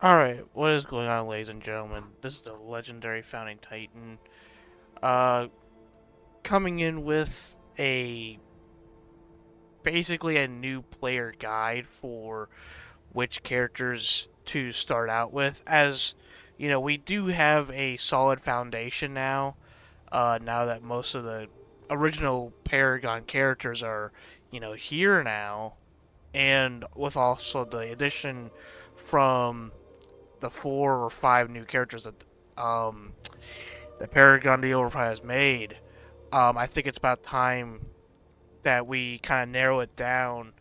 Alright, what is going on, ladies and gentlemen? This is the legendary Founding Titan, uh, coming in with basically a new player guide for which characters to start out with. As, we do have a solid foundation now, now that most of the original Paragon characters are, here now, and with also the addition from the 4 or 5 new characters that Paragon the Overprime has made. I think it's about time that we kind of narrow it down.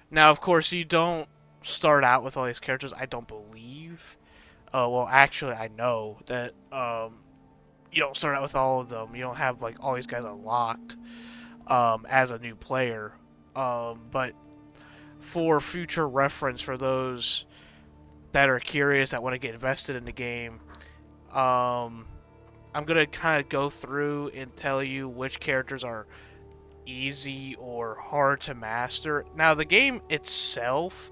Now, of course, you don't start out with all these characters. I don't believe. Well, actually, I know that you don't start out with all of them. You don't have like all these guys unlocked as a new player. But for future reference, for those that are curious that want to get invested in the game, um, I'm gonna kind of go through and tell you which characters are easy or hard to master. Now, the game itself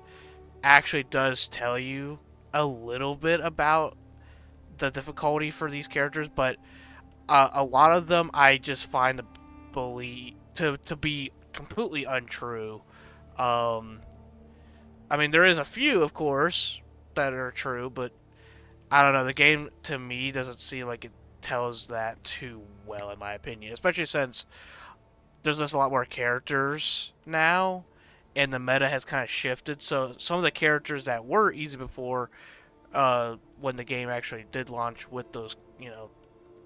actually does tell you a little bit about the difficulty for these characters, but a lot of them I just find to be completely untrue. Um, I mean, there is a few, of course, that are true, but I don't know. The game to me doesn't seem like it tells that too well, in my opinion. Especially since there's just a lot more characters now, and the meta has kind of shifted. So some of the characters that were easy before, when the game actually did launch with those,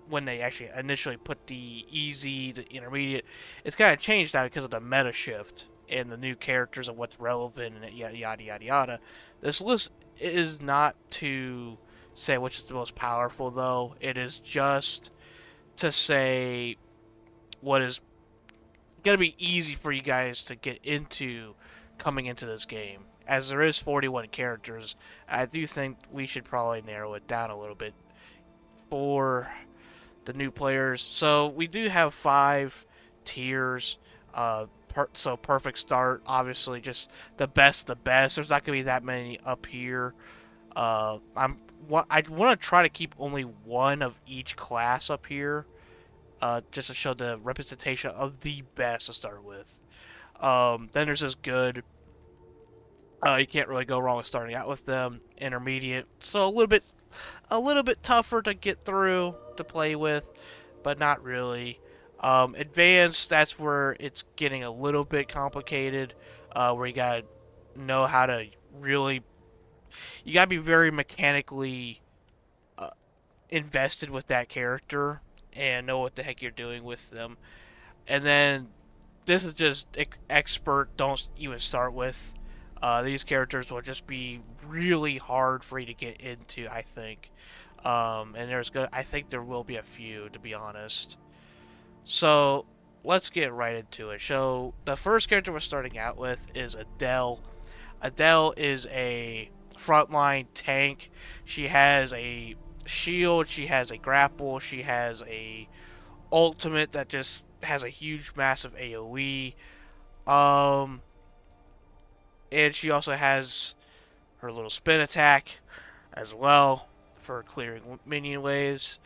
when they actually initially put the easy, the intermediate, it's kind of changed now because of the meta shift and the new characters and what's relevant and yada yada yada yada. This list is not to say which is the most powerful, though. It is just to say what is going to be easy for you guys to get into coming into this game. As there is 41 characters, I do think we should probably narrow it down a little bit for the new players. So we do have 5 tiers. So perfect start, obviously, just the best, the best. There's not gonna be that many up here. I want to try to keep only one of each class up here, just to show the representation of the best to start with. Then there's this good. You can't really go wrong with starting out with them. Intermediate, so a little bit tougher to get through to play with, but not really. Advanced, that's where it's getting a little bit complicated, where you gotta know how to really, you gotta be very mechanically uh, invested with that character and know what the heck you're doing with them. And then this is just expert. Don't even start with. These characters will just be really hard for you to get into, I think. And I think there will be a few, to be honest. So let's get right into it. So the first character we're starting out with is Adele. Adele is a frontline tank. She has a shield. She has a grapple. She has a ultimate that just has a huge, massive AOE. Um, and she also has her little spin attack as well for clearing minion waves.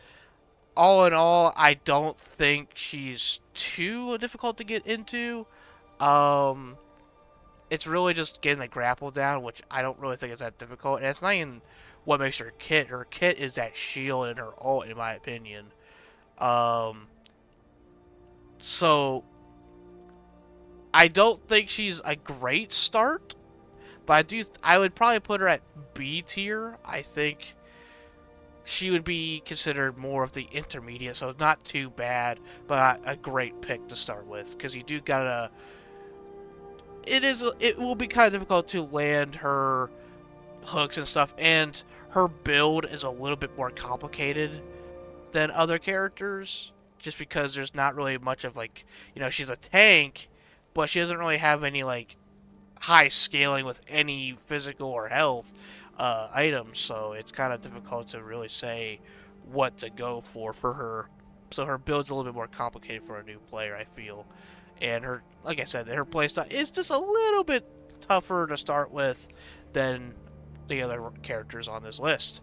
All in all, I don't think she's too difficult to get into. Um, it's really just getting the grapple down, which I don't really think is that difficult. And it's not even what makes her kit. Her kit is that shield and her ult, in my opinion. Um, so I don't think she's a great start, but I would probably put her at B tier. I think she would be considered more of the intermediate, so not too bad, but a great pick to start with because you do gotta. It will be kind of difficult to land her hooks and stuff, and her build is a little bit more complicated than other characters, just because there's not really much of like, she's a tank, but she doesn't really have any like high scaling with any physical or health items, so it's kind of difficult to really say what to go for her. So her build's a little bit more complicated for a new player, I feel. And her, like I said, her playstyle is just a little bit tougher to start with than the other characters on this list.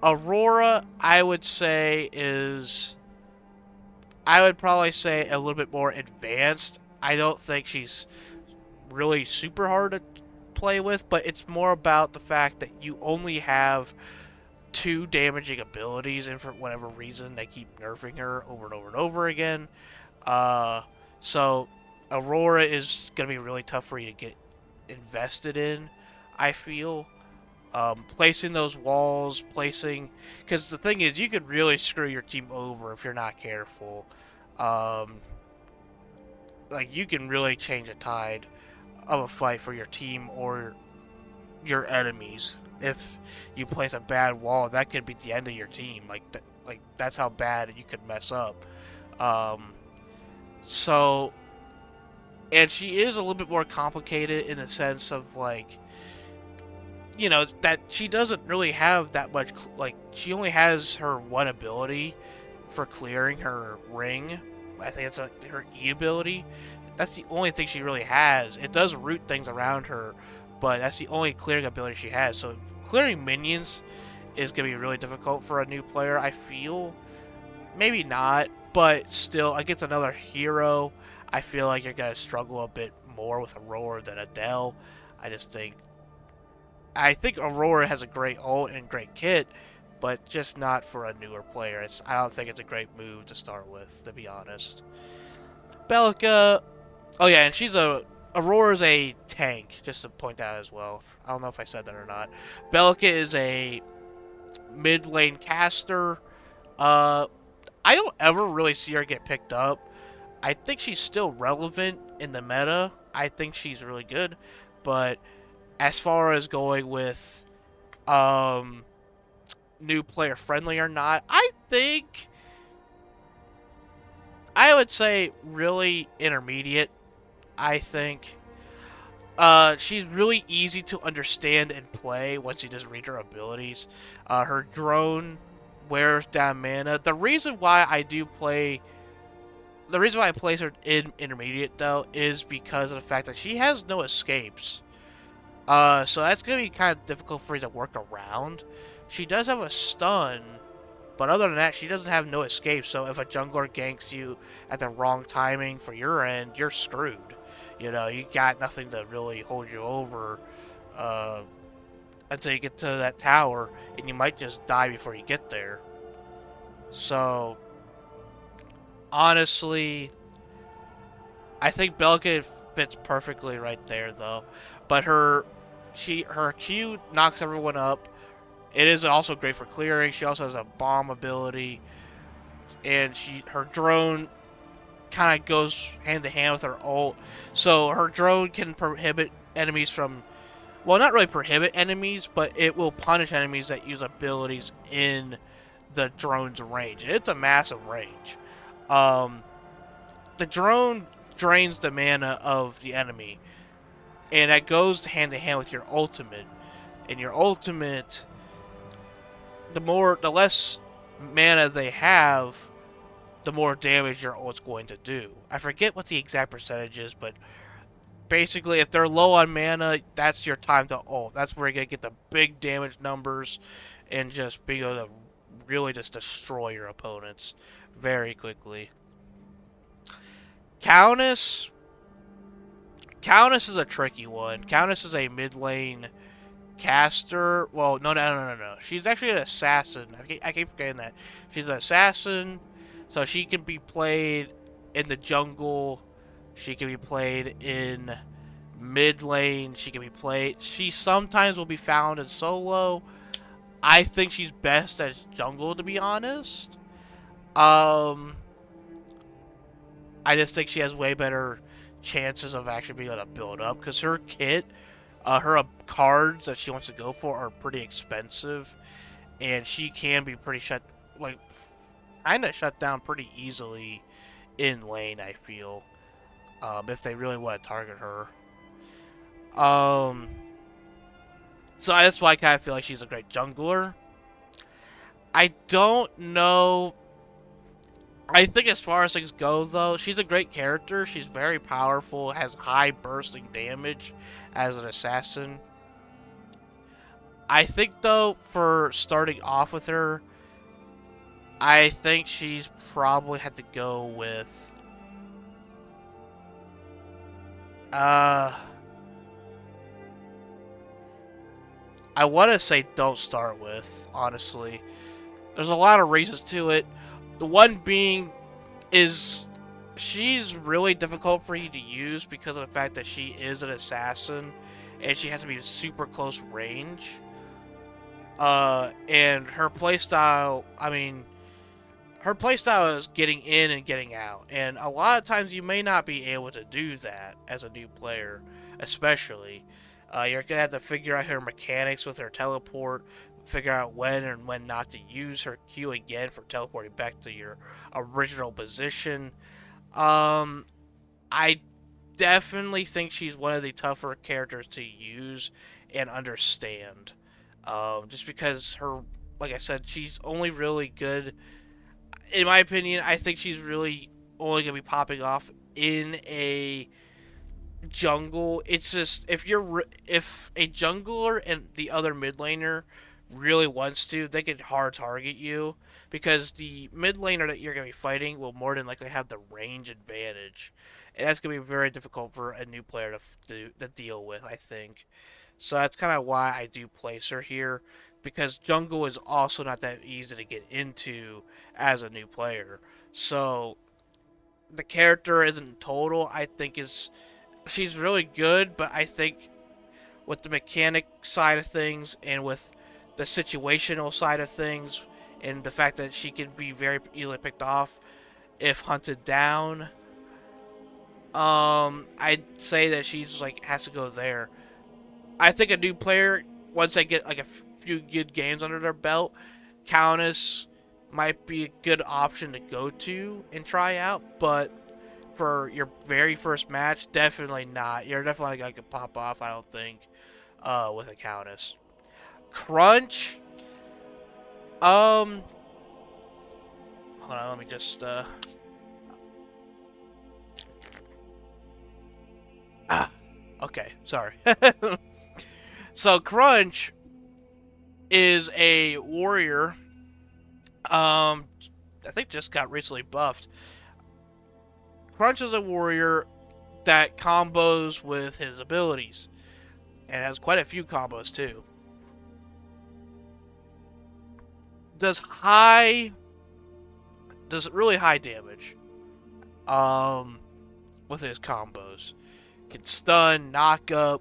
Aurora, I would say, is. I would probably say a little bit more advanced. I don't think she's really super hard to play with, but it's more about the fact that you only have two damaging abilities, and for whatever reason, they keep nerfing her over and over and over again. So Aurora is going to be really tough for you to get invested in, I feel. Placing those walls, because the thing is, you could really screw your team over if you're not careful. Um, like, you can really change the tide of a fight for your team or your enemies. If you place a bad wall, that could be the end of your team. Like that's how bad you could mess up. Um, so, and she is a little bit more complicated in the sense of, like, that she doesn't really have that much, like, she only has her one ability for clearing her ring. I think it's her E ability. That's the only thing she really has. It does root things around her, but that's the only clearing ability she has. So clearing minions is going to be really difficult for a new player, I feel. Maybe not, but still, against another hero, I feel like you're going to struggle a bit more with Aurora than Adele. I think Aurora has a great ult and great kit, but just not for a newer player. I don't think it's a great move to start with, to be honest. Belica, oh yeah, and Aurora's a tank, just to point that out as well. I don't know if I said that or not. Belica is a mid lane caster. I don't ever really see her get picked up. I think she's still relevant in the meta. I think she's really good, but as far as going with new player friendly or not, I think I would say really intermediate. I think she's really easy to understand and play once you just read her abilities. Her drone wears down mana. The reason why I place her in intermediate though is because of the fact that she has no escapes. So that's going to be kind of difficult for you to work around. She does have a stun, but other than that, she doesn't have no escape. So if a jungler ganks you at the wrong timing for your end, you're screwed. You got nothing to really hold you over until you get to that tower, and you might just die before you get there. So, honestly, I think Belica fits perfectly right there, though. But her Q knocks everyone up. It is also great for clearing. She also has a bomb ability, and her drone kind of goes hand to hand with her ult. So her drone can prohibit enemies from, well, not really prohibit enemies, but it will punish enemies that use abilities in the drone's range. And it's a massive range. The drone drains the mana of the enemy, and that goes hand to hand with your ultimate. And your ultimate, the less mana they have, the more damage your ult's going to do. I forget what the exact percentage is, but basically, if they're low on mana, that's your time to ult. That's where you're going to get the big damage numbers and just be able to really just destroy your opponents very quickly. Countess is a tricky one. Countess is a mid lane caster. Well, no. She's actually an assassin. I keep forgetting that. She's an assassin, so she can be played in the jungle. She can be played in mid lane. She sometimes will be found in solo. I think she's best as jungle, to be honest. I just think she has way better chances of actually being able to build up, because her kit, her cards that she wants to go for are pretty expensive, and she can be kind of shut down pretty easily in lane, I feel, if they really want to target her. So that's why I kind of feel like she's a great jungler. I don't know. I think as far as things go, though, she's a great character. She's very powerful, has high bursting damage as an assassin. I think though, for starting off with her, I think she's probably had to go with uh I want to say don't start with, honestly. There's a lot of reasons to it. The one being is she's really difficult for you to use because of the fact that she is an assassin and she has to be super close range. And her playstyle, I mean, her playstyle is getting in and getting out, and a lot of times you may not be able to do that as a new player, especially. You're gonna have to figure out her mechanics with her teleport, figure out when and when not to use her Q again for teleporting back to your original position. Um, I definitely think she's one of the tougher characters to use and understand. Just because her, like I said, she's only really good. In my opinion, I think she's really only gonna be popping off in a jungle. It's just if a jungler and the other mid laner really wants to, they can hard target you because the mid laner that you're gonna be fighting will more than likely have the range advantage, and that's gonna be very difficult for a new player to deal with. I think so. That's kind of why I do place her here because jungle is also not that easy to get into as a new player. So the character isn't total. I think is she's really good, but I think with the mechanic side of things and with the situational side of things and the fact that she can be very easily picked off if hunted down, I'd say that she's like has to go there. I think a new player once they get like a few good games under their belt, Countess might be a good option to go to and try out, but for your very first match, definitely not. You're definitely not gonna pop off, I don't think, with a Countess. Crunch. Um, hold on, let me just ah, okay, sorry. So Crunch is a warrior. I think just got recently buffed. Crunch is a warrior that combos with his abilities, and has quite a few combos too. Does high, does really high damage. Um, with his combos, can stun, knock up,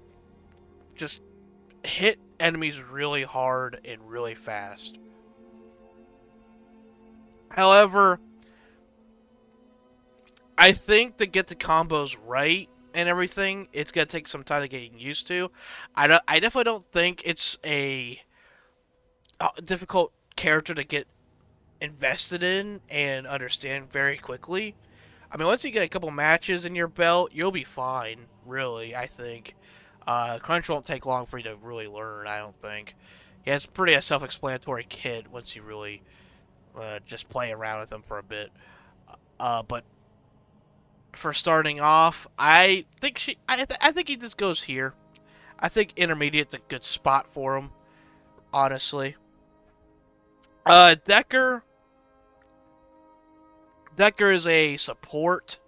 just hit enemies really hard and really fast. However, I think to get the combos right and everything, it's gonna take some time to get used to. I definitely don't think it's a difficult character to get invested in and understand very quickly. I mean, once you get a couple matches in your belt, you'll be fine. Really, I think. Crunch won't take long for you to really learn. I don't think. Yeah, it's pretty a self-explanatory kit once you really just play around with them for a bit. But for starting off, I think I think he just goes here. I think intermediate's a good spot for him. Honestly, Decker. Decker is a support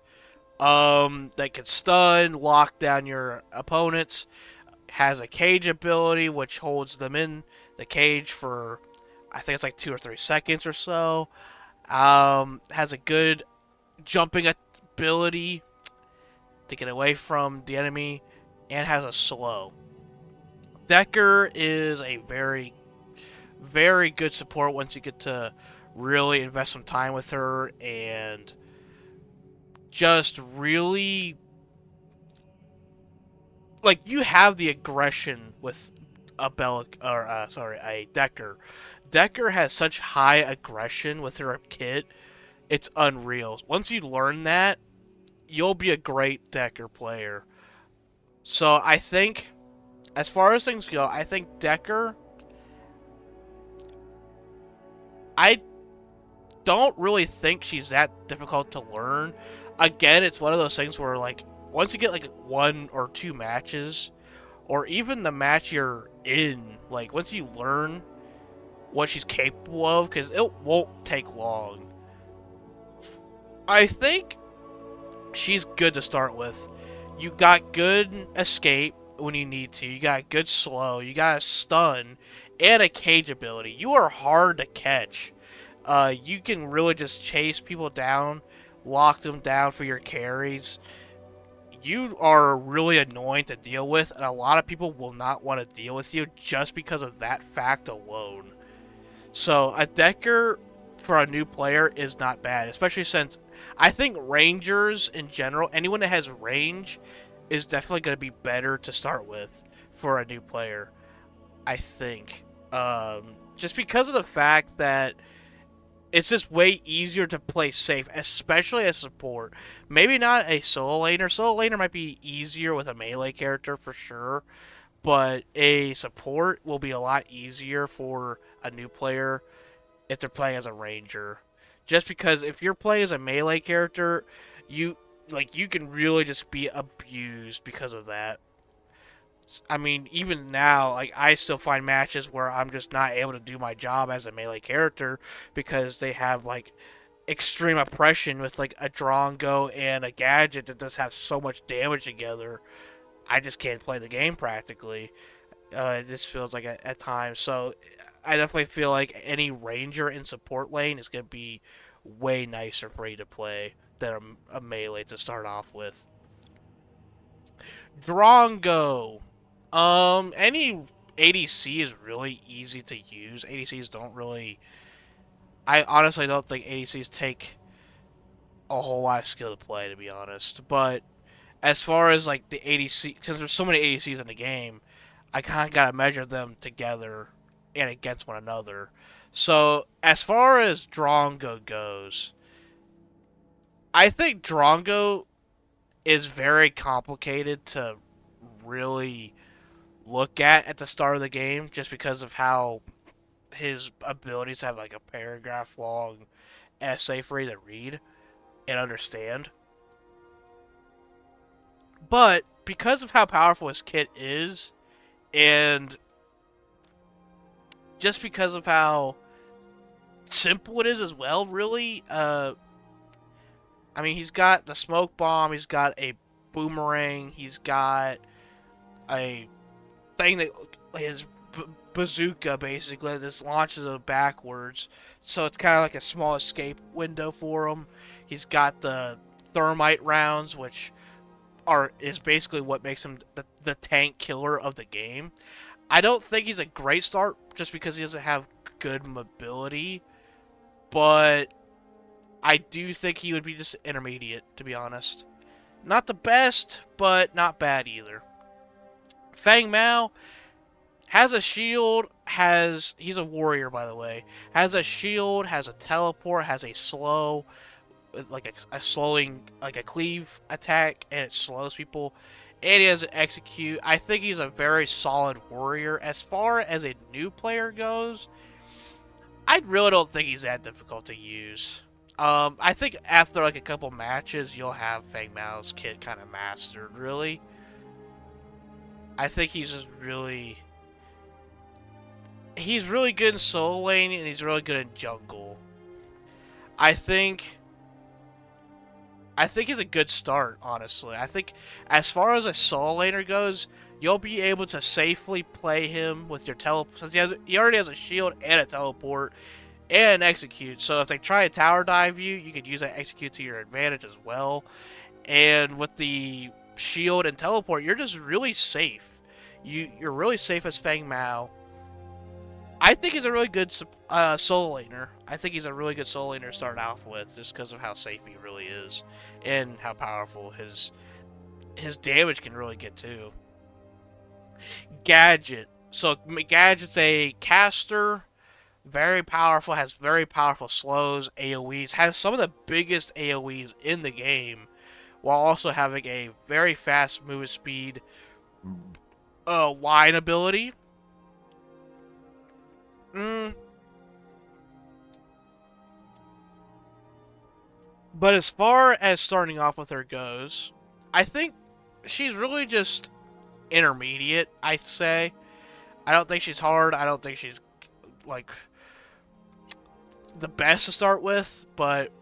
that can stun, lock down your opponents. Has a cage ability which holds them in the cage for I think it's like 2 or 3 seconds or so. Has a good jumping ability to get away from the enemy, and has a slow. Decker is a very, very good support once you get to really invest some time with her and just really like you have the aggression with a a Decker. Decker has such high aggression with her kit, it's unreal. Once you learn that, you'll be a great Decker player. So I think, as far as things go, I think Decker. I don't really think she's that difficult to learn. Again, it's one of those things where like once you get like 1 or 2 matches or even the match you're in. Like once you learn what she's capable of, because it won't take long. I think she's good to start with. You got good escape when you need to. You got good slow. You got a stun and a cage ability. You are hard to catch. You can really just chase people down, lock them down for your carries. You are really annoying to deal with, and a lot of people will not want to deal with you just because of that fact alone. So a Decker for a new player is not bad, especially since I think Rangers in general, anyone that has range, is definitely going to be better to start with for a new player. I think, just because of the fact that it's just way easier to play safe, especially as support. Maybe not a solo laner. Solo laner might be easier with a melee character for sure, but a support will be a lot easier for a new player if they're playing as a ranger. Just because if you're playing as a melee character, you you can really just be abused because of that. I mean, even now, like I still find matches where I'm just not able to do my job as a melee character because they have like extreme oppression with like a Drongo and a gadget that does have so much damage together. I just can't play the game practically. It just feels like at times. So I definitely feel like any ranger in support lane is going to be way nicer for you to play than a melee to start off with. Drongo. Any ADC is really easy to use. ADCs don't really. I honestly don't think ADCs take a whole lot of skill to play, to be honest. But as far as like the ADC, since there's so many ADCs in the game, I kind of gotta measure them together and against one another. So as far as Drongo goes, I think Drongo is very complicated to really look at the start of the game, just because of how his abilities have like a paragraph long essay for you to read and understand. But because of how powerful his kit is, and just because of how simple it is as well, really, I mean, he's got the smoke bomb, he's got a boomerang, he's got a thing that his bazooka basically this launches it backwards, so it's kind of like a small escape window for him. He's got the thermite rounds, which are is basically what makes him the tank killer of the game. I don't think he's a great start just because he doesn't have good mobility, but I do think he would be just intermediate, to be honest. Not the best, but not bad either. Fang Mao has a shield, he's a warrior by the way. Has a shield, has a teleport, has a slow, like a slowing, like a cleave attack, and it slows people. And he has an execute. I think he's a very solid warrior. As far as a new player goes, I really don't think he's that difficult to use. I think after like a couple matches, you'll have Fang Mao's kit kind of mastered. Really, I think he's really good in solo lane and he's really good in jungle. I think he's a good start, honestly. I think as far as a solo laner goes, you'll be able to safely play him with your teleport. Since he already has a shield and a teleport and an execute. So if they try to tower dive you, you could use that execute to your advantage as well. And with the shield and teleport, you're just really safe. You're really safe as Fang Mao. I think he's a really good solo laner. I think he's a really good solo laner to start off with, just because of how safe he really is, and how powerful his damage can really get too. Gadget. So Gadget's a caster, very powerful, has very powerful slows, AoEs, has some of the biggest AoEs in the game, while also having a very fast move speed, line ability. Mm, But as far as starting off with her goes, I think she's really just intermediate, I'd say. I don't think she's hard. I don't think she's like the best to start with, but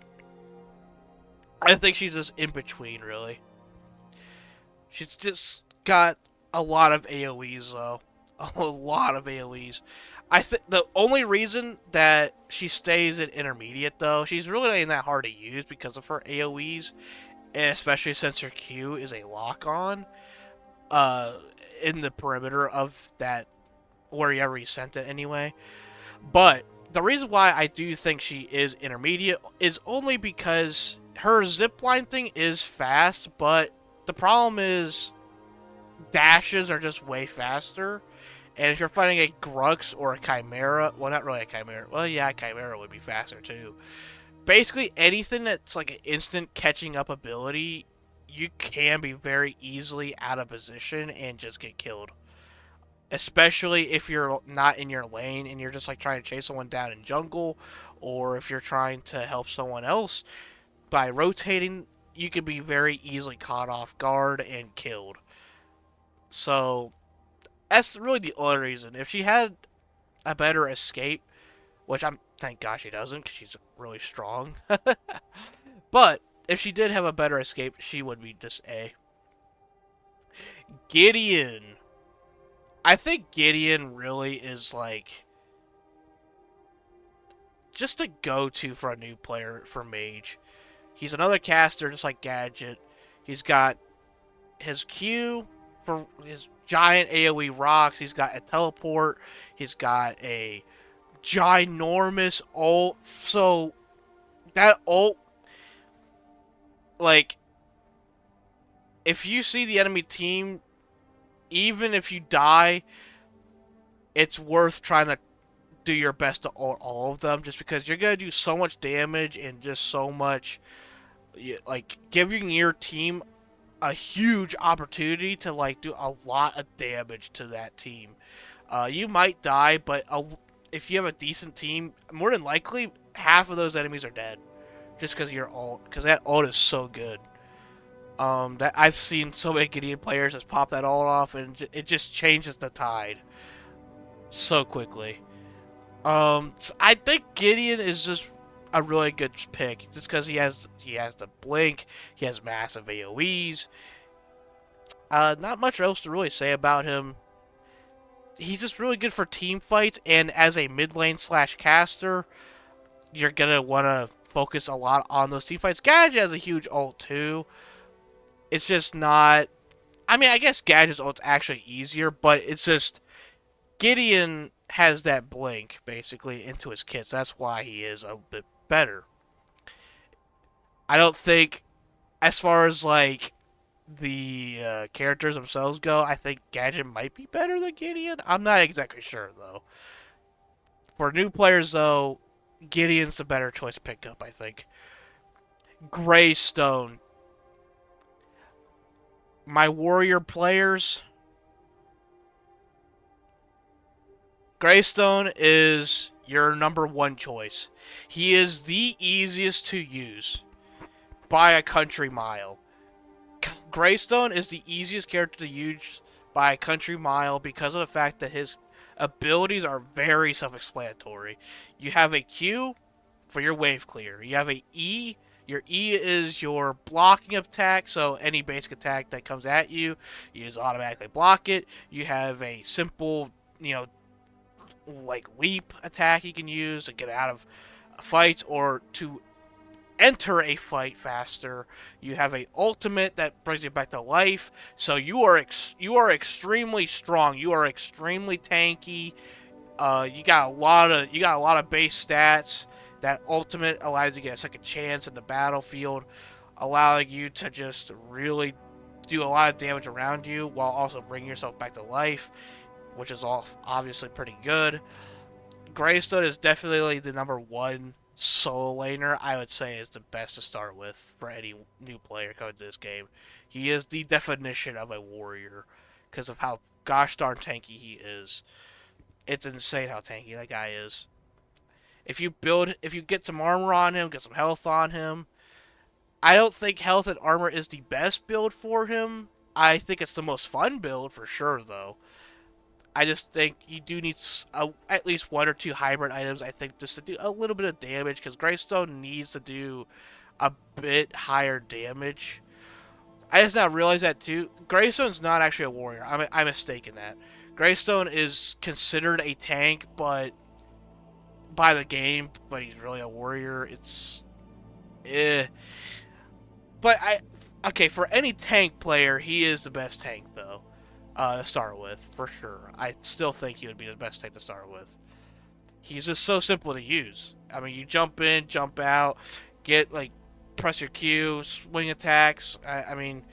I think she's just in between, really. She's just got a lot of AoEs, though. A lot of AoEs. I think the only reason that she stays in intermediate, though, she's really not that hard to use because of her AoEs, and especially since her Q is a lock on uh, in the perimeter of that, wherever you sent it anyway. But the reason why I do think she is intermediate is only because her zipline thing is fast, but the problem is dashes are just way faster. And if you're fighting a Grux or a Chimera, well, not really a Chimera. Well, yeah, a Chimera would be faster too. Basically, anything that's like an instant catching up ability, you can be very easily out of position and just get killed. Especially if you're not in your lane and you're just like trying to chase someone down in jungle, or if you're trying to help someone else by rotating, you can be very easily caught off guard and killed. So that's really the only reason. If she had a better escape, which I'm thank God she doesn't, because she's really strong. But if she did have a better escape, she would be just A. Gideon. I think Gideon really is like just a go-to for a new player for Mage. He's another caster just like Gadget. He's got his Q for his giant AoE rocks. He's got a teleport. He's got a ginormous ult. So that ult, like, if you see the enemy team, even if you die, it's worth trying to do your best to ult all of them, just because you're gonna do so much damage and just so much, like, giving your team a huge opportunity to like do a lot of damage to that team. You might die, but if you have a decent team, more than likely half of those enemies are dead, just because your ult, because that ult is so good. That I've seen so many Gideon players just pop that ult off, and it just changes the tide so quickly. So I think Gideon is just a really good pick, just because he has the blink, he has massive AOE's. Not much else to really say about him. He's just really good for team fights, and as a mid lane slash caster, you're gonna want to focus a lot on those team fights. Gadget has a huge ult too. It's just not. I mean, I guess Gadget's ult's actually easier, but it's just Gideon has that blink basically into his kit. So that's why he is a bit better. I don't think, as far as like the characters themselves go, I think Gadget might be better than Gideon. I'm not exactly sure though. For new players though, Gideon's the better choice to pick up, I think. Greystone. My warrior players. Greystone is your number one choice. He is the easiest to use by a country mile. Greystone is the easiest character to use by a country mile because of the fact that his abilities are very self-explanatory. You have a Q for your wave clear. You have a E. Your E is your blocking attack, so any basic attack that comes at you, you just automatically block it. You have a simple, like leap attack you can use to get out of fights or to enter a fight faster. You have a ultimate that brings you back to life. So you are extremely strong. You are extremely tanky. You got a lot of base stats. That ultimate allows you to get a second chance in the battlefield, allowing you to just really do a lot of damage around you while also bringing yourself back to life, which is all obviously pretty good. Greystone is definitely the number one solo laner. I would say is the best to start with for any new player coming to this game. He is the definition of a warrior because of how gosh darn tanky he is. It's insane how tanky that guy is. If you get some armor on him, get some health on him. I don't think health and armor is the best build for him, I think it's the most fun build for sure, though. I just think you do need at least one or two hybrid items, I think, just to do a little bit of damage, because Greystone needs to do a bit higher damage. I just now realized that, too. Greystone's not actually a warrior. I'm mistaken that. Greystone is considered a tank, but by the game, but he's really a warrior. It's... eh. But okay, for any tank player, he is the best tank, though. To start with, for sure. I still think he would be the best tank to start with. He's just so simple to use. I mean, you jump in, jump out, get, like, press your Q, swing attacks. I mean,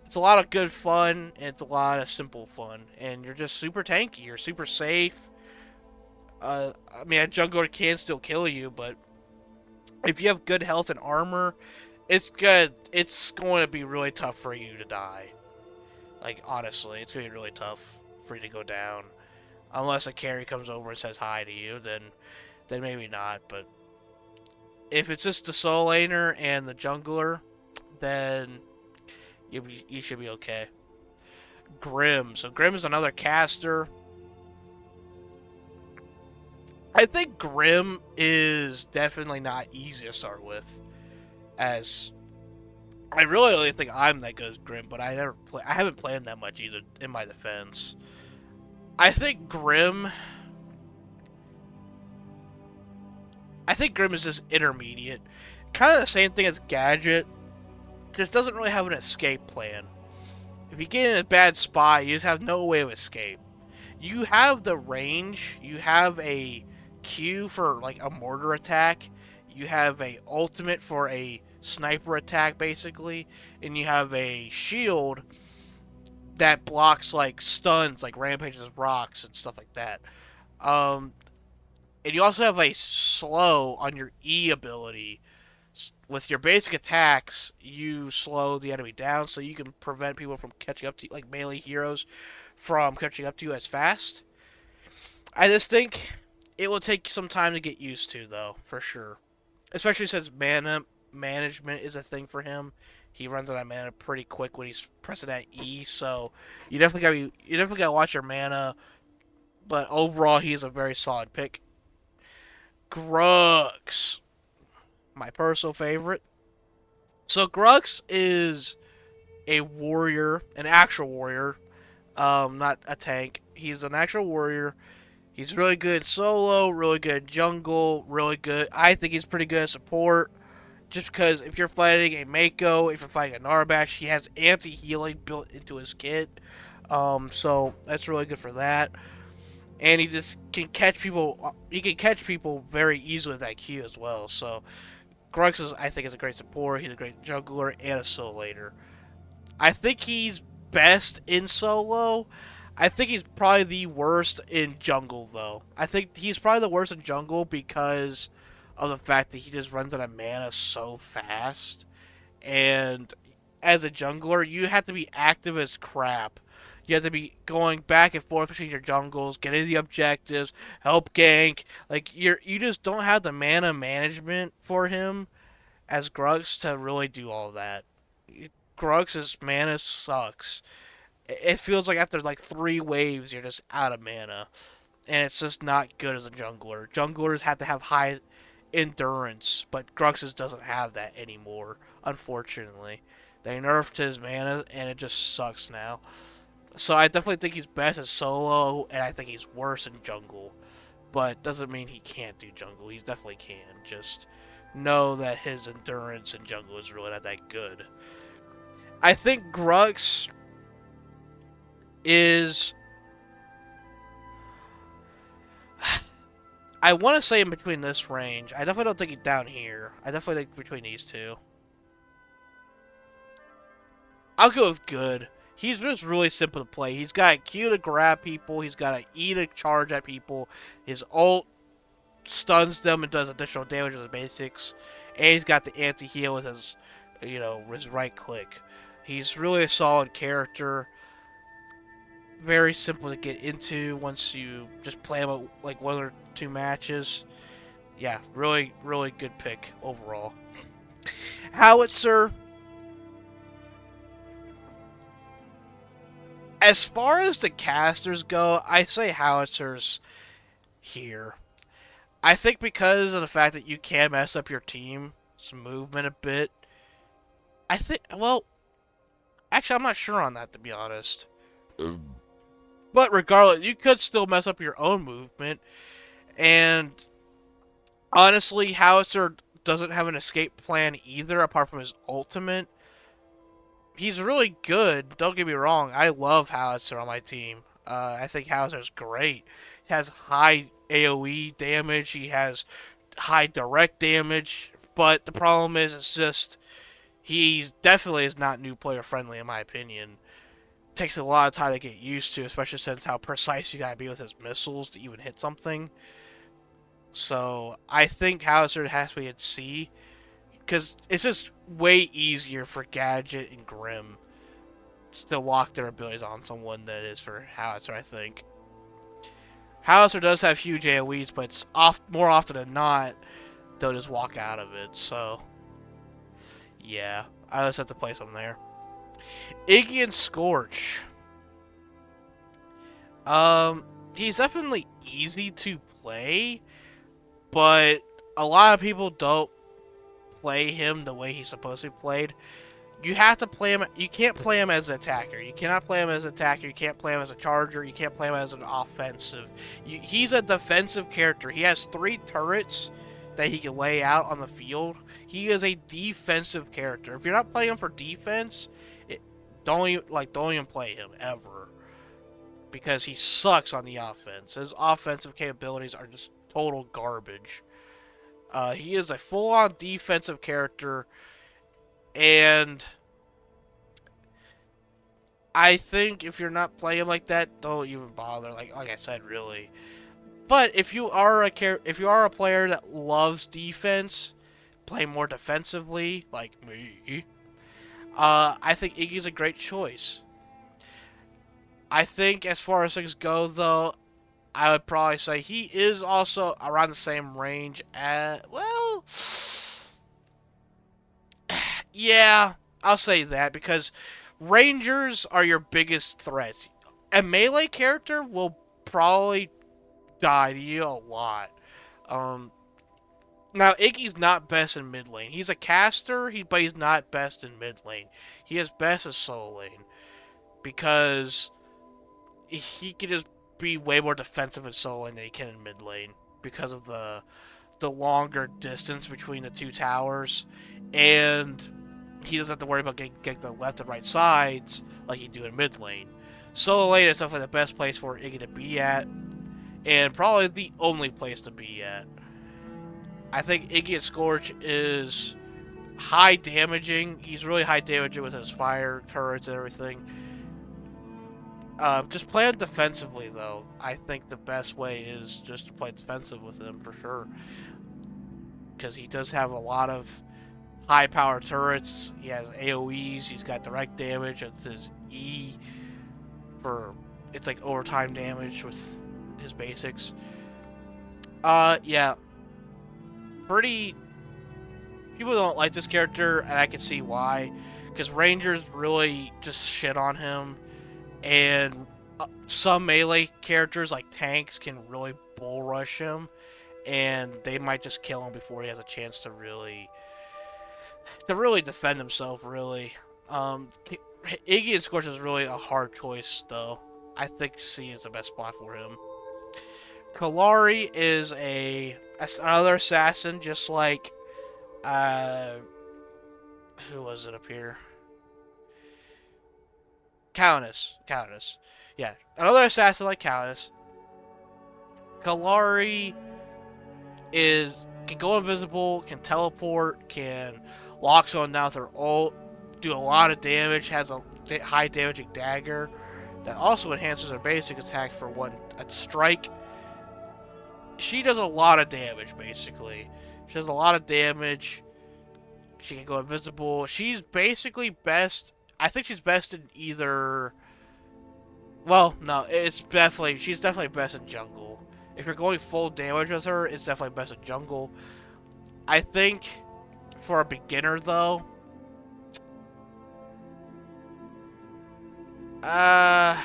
it's a lot of good fun, and it's a lot of simple fun. And you're just super tanky. You're super safe. I mean, a jungler can still kill you, but if you have good health and armor, it's good. It's going to be really tough for you to die. Like, honestly, it's going to be really tough for you to go down. Unless a carry comes over and says hi to you, then maybe not. But if it's just the solo laner and the jungler, then you should be okay. Grim. So Grim is another caster. I think Grim is definitely not easy to start with, as I really don't think I'm that good as Grim, but I haven't played that much either, in my defense. I think Grim is just intermediate. Kind of the same thing as Gadget, just doesn't really have an escape plan. If you get in a bad spot, you just have no way of escape. You have the range, you have a Q for like a mortar attack, you have a ultimate for a sniper attack basically, and you have a shield that blocks like stuns, like rampages, rocks, and stuff like that. And you also have a slow on your E ability. With your basic attacks, you slow the enemy down, so you can prevent people from catching up to you, like melee heroes, from catching up to you as fast. I just think it will take some time to get used to, though, for sure. Especially since mana management is a thing for him. He runs out of mana pretty quick when he's pressing that E, so you definitely gotta watch your mana. But overall, he's a very solid pick. Grux, my personal favorite. So Grux is a warrior, an actual warrior, not a tank. He's an actual warrior. He's really good solo, really good jungle, really good. I think he's pretty good at support. Just because if you're fighting a Mako, if you're fighting a Narbash, he has anti-healing built into his kit. So that's really good for that. And he just can catch people. He can catch people very easily with that Q as well. So Grux I think, is a great support. He's a great jungler and a solo laner. I think he's best in solo. I think he's probably the worst in jungle, though. I think he's probably the worst in jungle because of the fact that he just runs out of mana so fast. And as a jungler, you have to be active as crap. You have to be going back and forth between your jungles, getting the objectives, help gank. Like you just don't have the mana management for him as Grux to really do all that. Grux's mana sucks. It feels like after like 3 waves, you're just out of mana, and it's just not good as a jungler. Junglers have to have high endurance, but Grux's doesn't have that anymore, unfortunately. They nerfed his mana, and it just sucks now. So I definitely think he's best as solo, and I think he's worse in jungle. But doesn't mean he can't do jungle. He definitely can. Just know that his endurance in jungle is really not that good. I think Grux is... I want to say in between this range. I definitely don't think he's down here. I definitely think between these two. I'll go with good. He's just really simple to play. He's got a Q to grab people. He's got an E to charge at people. His ult stuns them and does additional damage with the basics. And he's got the anti-heal with his, his right click. He's really a solid character. Very simple to get into once you just play him like 1 or 2 matches. Yeah, really, really good pick overall. Howitzer. As far as the casters go, I say Howitzer's here. I think because of the fact that you can mess up your team's movement a bit. I think, well, actually, I'm not sure on that, to be honest. But regardless, you could still mess up your own movement. And honestly, Howitzer doesn't have an escape plan either, apart from his ultimate. He's really good. Don't get me wrong. I love Howitzer on my team. I think Howitzer's great. He has high AoE damage. He has high direct damage. But the problem is, it's just he definitely is not new player friendly in my opinion. Takes a lot of time to get used to, especially since how precise you gotta be with his missiles to even hit something. So I think Howitzer has to be at C, because it's just way easier for Gadget and Grim to lock their abilities on someone than it is for Howitzer, I think. Howitzer does have huge AoEs, but it's more often than not, they'll just walk out of it, so yeah, I just have to place him there. Iggy and Scorch. He's definitely easy to play, but a lot of people don't play him the way he's supposed to be played. You have to play him. You can't play him as an attacker. You cannot play him as an attacker. You can't play him as a charger. You can't play him as an offensive. He's a defensive character. He has 3 turrets that he can lay out on the field. He is a defensive character. If you're not playing him for defense, don't even play him ever, because he sucks on the offense. His offensive capabilities are just total garbage. He is a full-on defensive character, and I think if you're not playing like that, don't even bother. Like I said, really. But if you are a player that loves defense, play more defensively, like me, I think Iggy's a great choice. I think as far as things go, though, I would probably say he is also around the same range as, well, yeah, I'll say that, because Rangers are your biggest threats. A melee character will probably die to you a lot. Um, Now, Iggy's not best in mid lane. He's a caster, but he's not best in mid lane. He is best as solo lane, because he can just be way more defensive in solo lane than he can in mid lane, because of the longer distance between the 2 towers, and he doesn't have to worry about getting the left and right sides like you do in mid lane. Solo lane is definitely the best place for Iggy to be at, and probably the only place to be at. I think Iggy and Scorch is high damaging. He's really high damaging with his fire turrets and everything. Just play him defensively, though. I think the best way is just to play defensive with him, for sure. Because he does have a lot of high power turrets. He has AoEs. He's got direct damage. It's his E for... It's like overtime damage with his basics. Yeah. Pretty... People don't like this character, and I can see why. Because Rangers really just shit on him. And some melee characters, like tanks, can really bull rush him. And they might just kill him before he has a chance to really defend himself, really. Iggy and Scorch is really a hard choice, though. I think C is the best spot for him. Kalari is another assassin, just like... who was it up here? Countess. Yeah, another assassin like Countess. Kalari can go invisible, can teleport, can lock someone down with her ult, do a lot of damage, has a high damaging dagger that also enhances her basic attack for a strike. She does a lot of damage, basically. She does a lot of damage. She can go invisible. She's basically best... I think she's best in either... Well, no, she's definitely best in jungle. If you're going full damage with her, it's definitely best in jungle. I think for a beginner, though, Uh,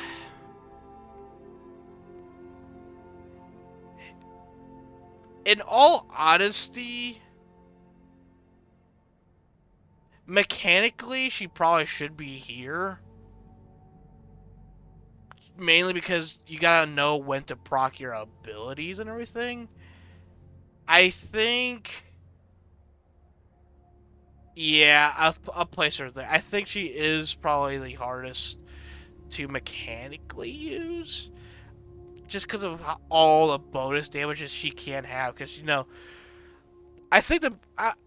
in all honesty, mechanically, she probably should be here. Mainly because you gotta know when to proc your abilities and everything. I think, yeah, I'll place her there. I think she is probably the hardest to mechanically use, just because of all the bonus damages she can have. Because I think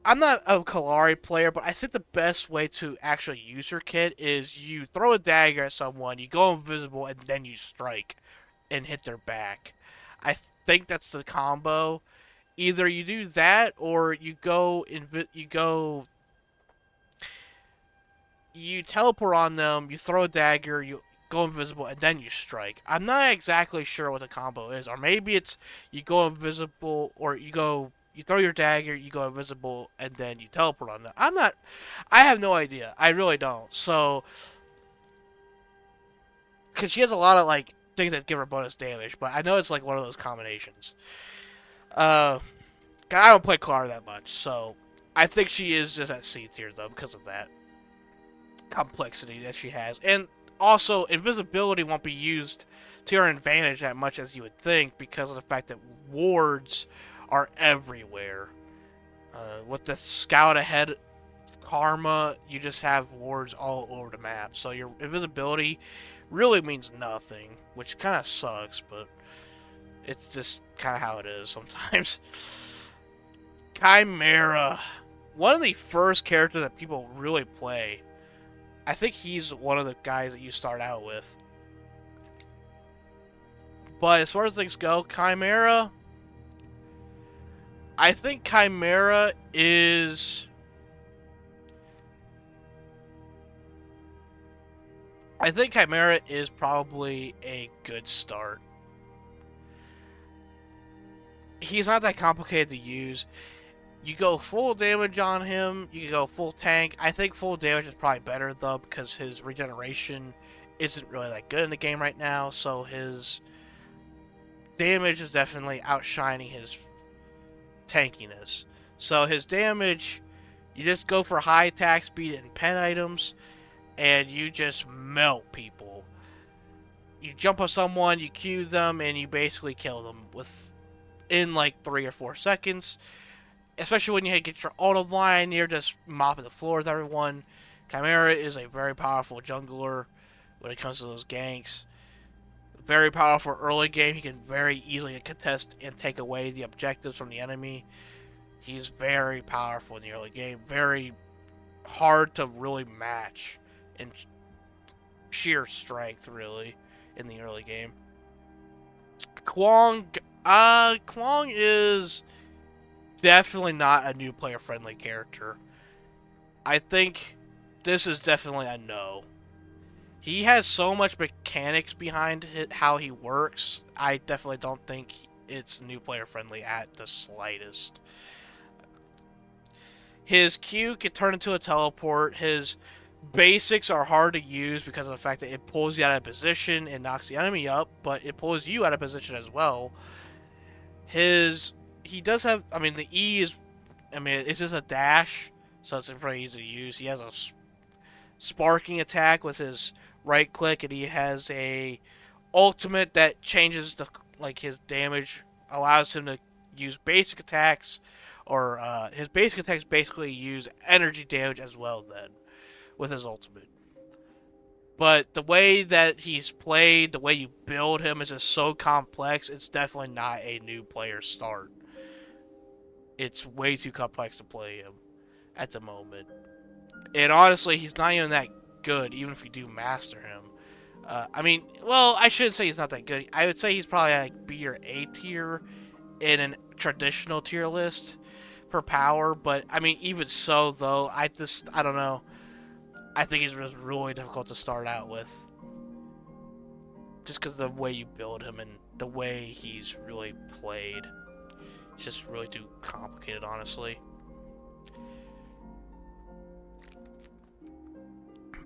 I'm not a Kalari player, but I think the best way to actually use her kit is you throw a dagger at someone, you go invisible, and then you strike and hit their back. I think that's the combo. Either you do that, or you teleport on them, you throw a dagger, you go invisible, and then you strike. I'm not exactly sure what the combo is, or maybe it's you go invisible, or you throw your dagger, you go invisible, and then you teleport on them. I have no idea. I really don't. So, because she has a lot of like things that give her bonus damage, but I know it's like one of those combinations. Uh, I don't play Clara that much, so I think she is just at C tier though because of that complexity that she has. And also, invisibility won't be used to your advantage that much as you would think because of the fact that wards are everywhere. With the scout ahead karma, you just have wards all over the map. So your invisibility really means nothing, which kind of sucks, but it's just kind of how it is sometimes. Chimera. One of the first characters that people really play. I think he's one of the guys that you start out with. But as far as things go, Chimera, I think Chimera is... I think Chimera is probably a good start. He's not that complicated to use. You go full damage on him, you can go full tank. I think full damage is probably better though because his regeneration isn't really that good in the game right now, so his damage is definitely outshining his tankiness. So his damage, you just go for high attack speed and pen items, and you just melt people. You jump on someone, you Q them, and you basically kill them in like 3 or 4 seconds. Especially when you get your auto line, you're just mopping the floor with everyone. Chimera is a very powerful jungler when it comes to those ganks. Very powerful early game. He can very easily contest and take away the objectives from the enemy. He's very powerful in the early game. Very hard to really match in sheer strength, really, in the early game. Kwong is definitely not a new player friendly character. I think this is definitely a no. He has so much mechanics behind how he works. I definitely don't think it's new player friendly at the slightest. His Q can turn into a teleport. His basics are hard to use because of the fact that it pulls you out of position and knocks the enemy up, but it pulls you out of position as well. He does have, I mean, the E is, I mean, it's just a dash, so it's pretty easy to use. He has a sparking attack with his right click, and he has a ultimate that changes his damage, allows him to use basic attacks, or his basic attacks basically use energy damage as well then, with his ultimate. But the way that he's played, the way you build him is just so complex, it's definitely not a new player start. It's way too complex to play him at the moment. And honestly, he's not even that good, even if you do master him. I mean, well, I shouldn't say he's not that good. I would say he's probably like B or A tier in a traditional tier list for power. But, I mean, even so, though, I don't know. I think he's really difficult to start out with. Just because of the way you build him and the way he's really played. It's just really too complicated, honestly.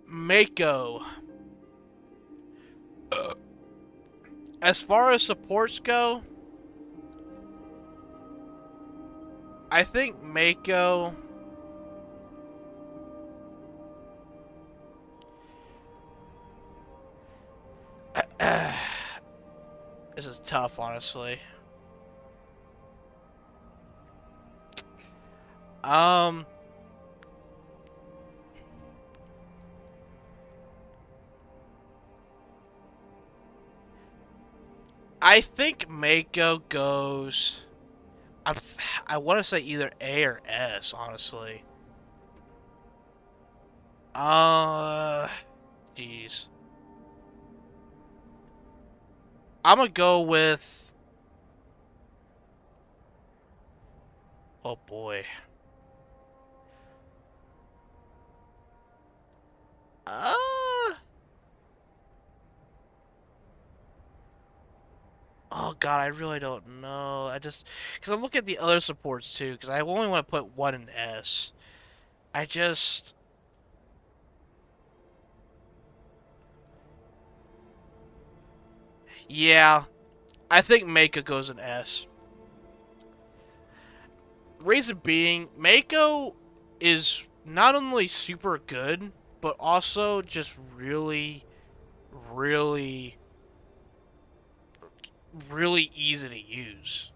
Mako. As far as supports go, I think Mako. This is tough, honestly. Um, I think Mako goes. I'm, I want to say either A or S, honestly. Uh, jeez. I'm gonna go with. Oh boy. Uh, oh god, I really don't know. I just because I'm looking at the other supports too. Because I only want to put one in S. I just yeah. I think Mako goes in S. Reason being, Mako is not only super good, but also just really, really, really easy to use.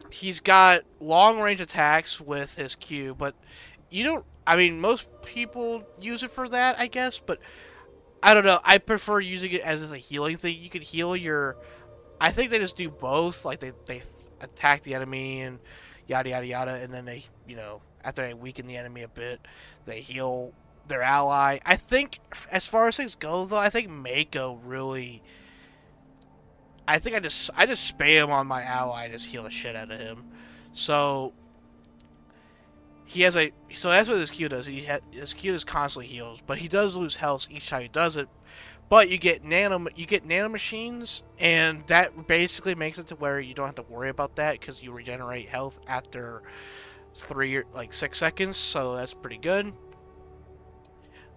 He's got long range attacks with his Q, but you don't. I mean, most people use it for that, I guess, but I don't know. I prefer using it as a healing thing. You can heal your. I think they just do both. Like they attack the enemy and yada yada yada, and then they after they weaken the enemy a bit, they heal their ally. I think as far as things go though, I think Mako really. I think I just spam on my ally and just heal the shit out of him. So he has a so that's what his Q does. His Q just constantly heals, but he does lose health each time he does it. But you get nano machines, and that basically makes it to where you don't have to worry about that because you regenerate health after 6 seconds. So that's pretty good.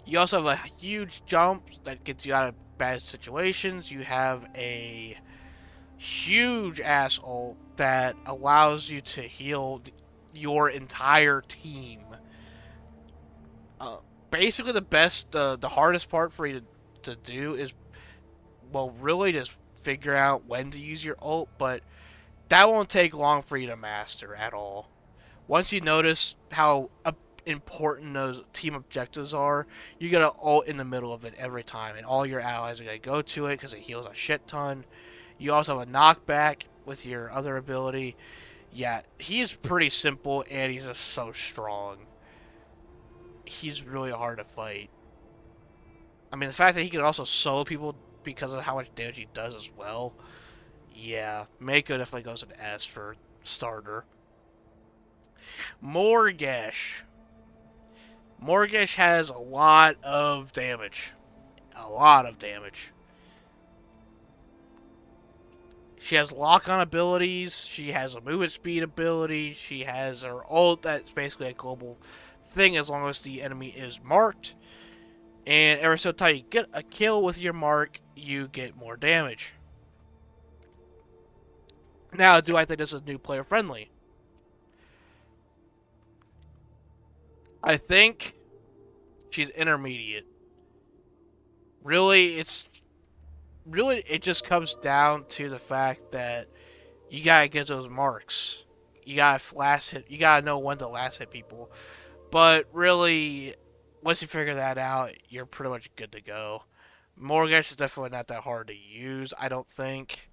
You also have a huge jump that gets you out of bad situations. You have a huge ass ult that allows you to heal your entire team. Uh, Basically, the hardest part for you to do is, well, really just figure out when to use your ult, but that won't take long for you to master at all. Once you notice how important those team objectives are, you get an ult in the middle of it every time, and all your allies are going to go to it because it heals a shit ton. You also have a knockback with your other ability. Yeah, he's pretty simple, and he's just so strong. He's really hard to fight. I mean, the fact that he can also solo people because of how much damage he does as well. Yeah, Mako definitely goes an S for starter. Morgesh. Morgesh has a lot of damage. A lot of damage. She has lock-on abilities. She has a movement speed ability. She has her ult that's basically a global thing as long as the enemy is marked. And every so time you get a kill with your mark, you get more damage. Now, do I think this is new player friendly? I think she's intermediate. Really, it just comes down to the fact that you gotta get those marks. You gotta flash hit. You gotta know when to last hit people. But really, once you figure that out, you're pretty much good to go. Morgesh is definitely not that hard to use. I don't think.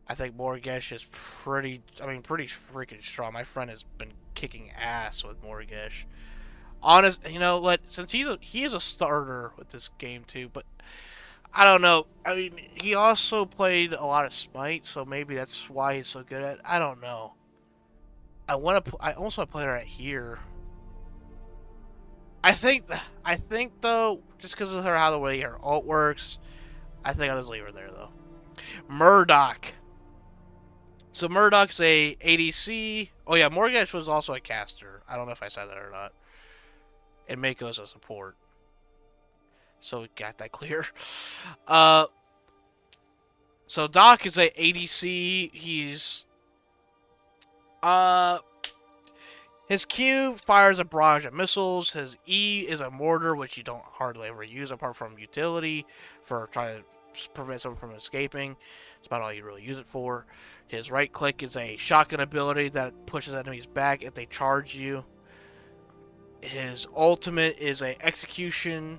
I think Morgesh is pretty freaking strong. My friend has been kicking ass with Morgesh. Honest, since he is a starter with this game too, but I don't know. I mean, he also played a lot of Smite, so maybe that's why he's so good at it. I don't know. I almost want to play her at here. I think though, just because of how the way her ult works, I think I'll just leave her there though. Murdoch. So Murdoch's a ADC. Oh yeah, Morgesh was also a caster. I don't know if I said that or not. And Mako's a support. So we got that clear. Uh, so Doc is a ADC. He's uh his Q fires a barrage of missiles. His E is a mortar, which you don't hardly ever use apart from utility for trying to prevent someone from escaping. That's about all you really use it for. His right click is a shotgun ability that pushes enemies back if they charge you. His ultimate is a execution.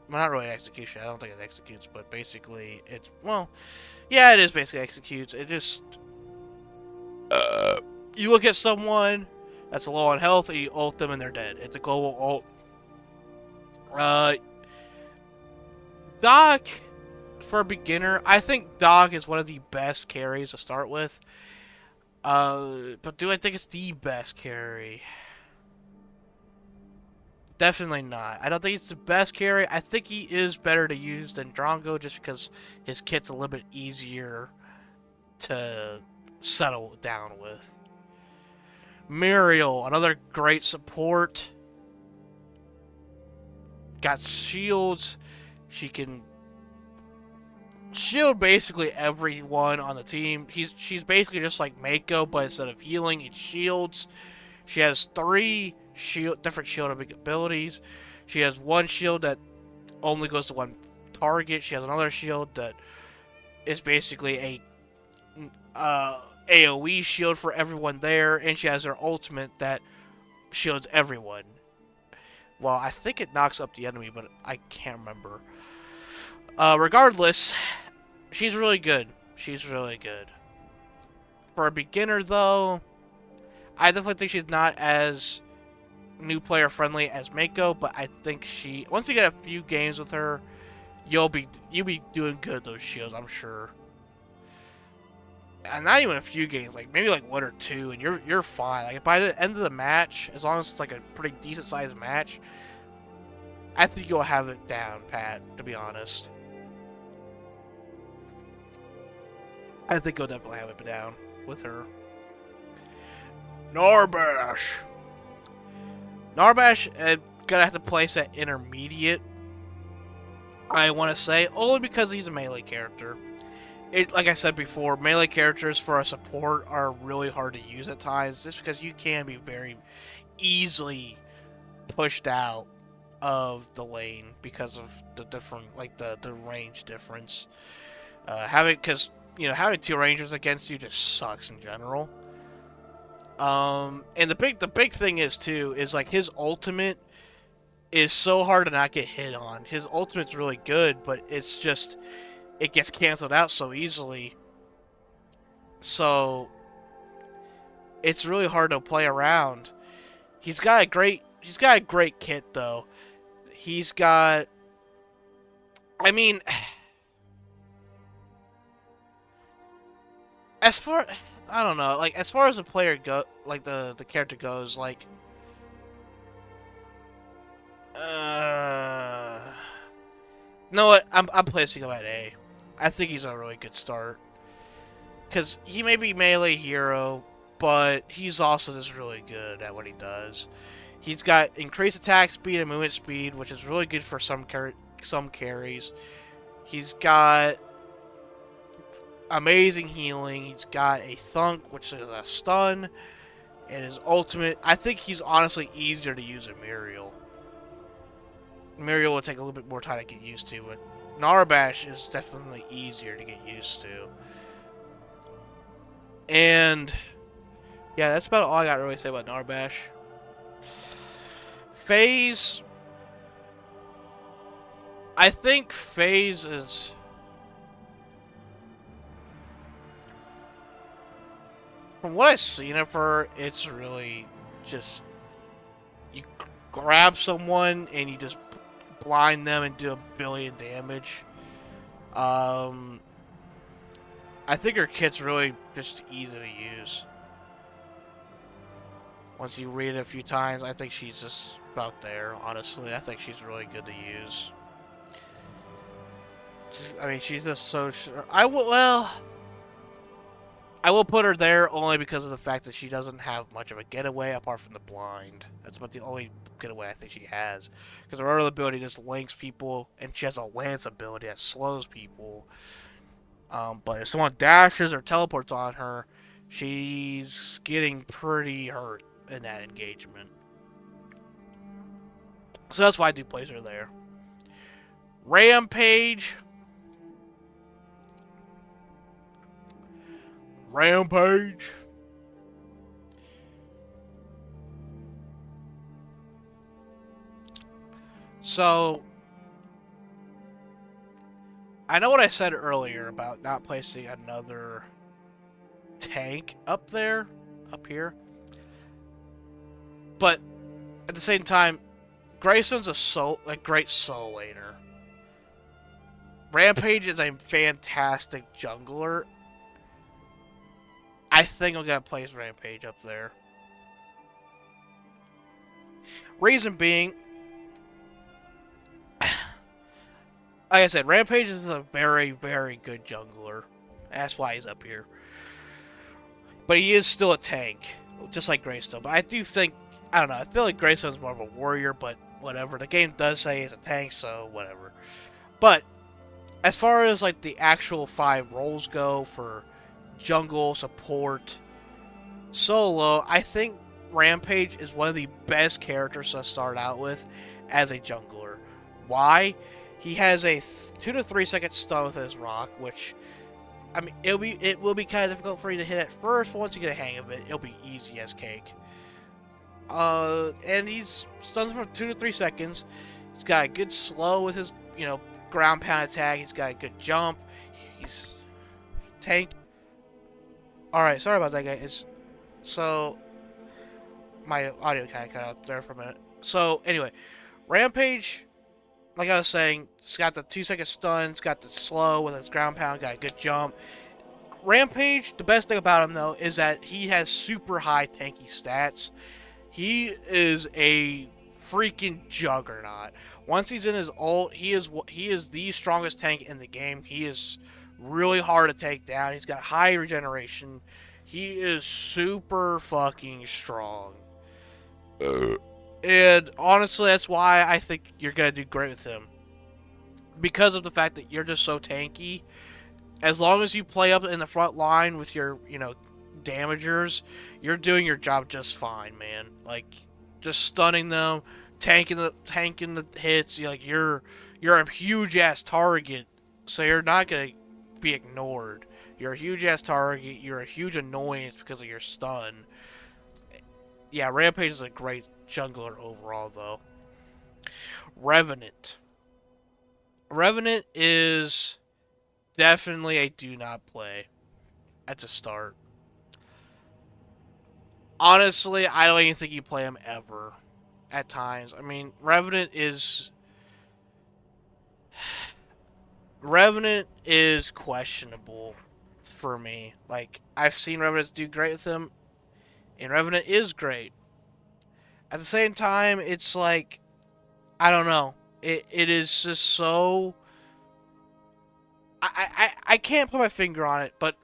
Well, not really execution. I don't think it executes, but basically it's, well, yeah, it is basically executes. It just you look at someone that's low on health and you ult them and they're dead. It's a global ult. Uh, Doc, for a beginner, I think Doc is one of the best carries to start with. But do I think it's the best carry? Definitely not. I don't think he's the best carry. I think he is better to use than Drongo just because his kit's a little bit easier to settle down with. Muriel, another great support. Got shields. She can shield basically everyone on the team. She's basically just like Mako, but instead of healing, it shields. She has 3 different shield abilities. She has one shield that only goes to one target. She has another shield that is basically a AoE shield for everyone there, and she has her ultimate that shields everyone. Well, I think it knocks up the enemy, but I can't remember. Regardless, she's really good. She's really good. For a beginner, though, I definitely think she's not as new player friendly as Mako, but I think once you get a few games with her, you'll be doing good with those shields, I'm sure. And not even a few games, like maybe like 1 or 2, and you're fine. Like by the end of the match, as long as it's like a pretty decent sized match, I think you'll have it down pat, to be honest. I think you'll definitely have it down with her. Narbash. Narbash, gonna have to place at intermediate, I want to say, only because he's a melee character. Like I said before, melee characters for a support are really hard to use at times, just because you can be very easily pushed out of the lane because of the different, like the range difference. Having 2 rangers against you just sucks in general. And the big thing is too is like his ultimate is so hard to not get hit on. His ultimate's really good, but it's just it gets canceled out so easily. So it's really hard to play around. He's got a great kit though. He's got, I mean, as far, I don't know, like as far as the player the character goes, like know what? I'm placing him at A. I think he's a really good start. Because he may be melee hero, but he's also just really good at what he does. He's got increased attack speed and movement speed, which is really good for some carries. He's got amazing healing. He's got a thunk, which is a stun. And his ultimate, I think he's honestly easier to use than Muriel. Muriel will take a little bit more time to get used to, but Narbash is definitely easier to get used to. And yeah, that's about all I got to really say about Narbash. FaZe, I think FaZe is, from what I've seen of her, it's really just you grab someone and you just blind them and do 1 billion damage. I think her kit's really just easy to use. Once you read it a few times, I think she's just about there, honestly. I think she's really good to use. I mean, she's just so sure. I will put her there only because of the fact that she doesn't have much of a getaway apart from the blind. That's about the only getaway I think she has. Because her other ability just links people, and she has a lance ability that slows people. But if someone dashes or teleports on her, she's getting pretty hurt in that engagement. So that's why I do place her there. Rampage. Rampage. So, I know what I said earlier about not placing another tank up there, up here. But at the same time, Grayson's a great soul laner. Rampage is a fantastic jungler. I think I'm gonna place Rampage up there. Reason being, like I said, Rampage is a very, very good jungler. That's why he's up here. But he is still a tank, just like Greystone. But I do think, I don't know, I feel like Greystone's more of a warrior, but whatever. The game does say he's a tank, so whatever. But as far as like the actual 5 roles go for jungle, support, solo, I think Rampage is one of the best characters to start out with as a jungler. Why? He has a 2 to 3 second stun with his rock, which, I mean, it will be kind of difficult for you to hit at first, but once you get a hang of it, it'll be easy as cake. And he's stuns for 2 to 3 seconds. He's got a good slow with his, ground pound attack. He's got a good jump. He's tank. Alright, sorry about that, guys. So, my audio kind of cut out there for a minute. So, anyway, Rampage, like I was saying, he's got the 2 second stun, he's got the slow with his ground pound, got a good jump. Rampage, the best thing about him, though, is that he has super high tanky stats. He is a freaking juggernaut. Once he's in his ult, he is the strongest tank in the game. He is really hard to take down. He's got high regeneration. He is super fucking strong. And honestly, that's why I think you're going to do great with him. Because of the fact that you're just so tanky. As long as you play up in the front line with your, damagers, you're doing your job just fine, man. Like, just stunning them, tanking the hits. You're a huge ass target, so you're not gonna be ignored. You're a huge ass target. You're a huge annoyance because of your stun. Yeah, Rampage is a great jungler overall, though. Revenant. Revenant is definitely a do not play at the start. Honestly, I don't even think you play him ever at times. I mean, Revenant is questionable for me. Like, I've seen Revenants do great with him, and Revenant is great. At the same time, it's like, I don't know. It is just so... I can't put my finger on it, but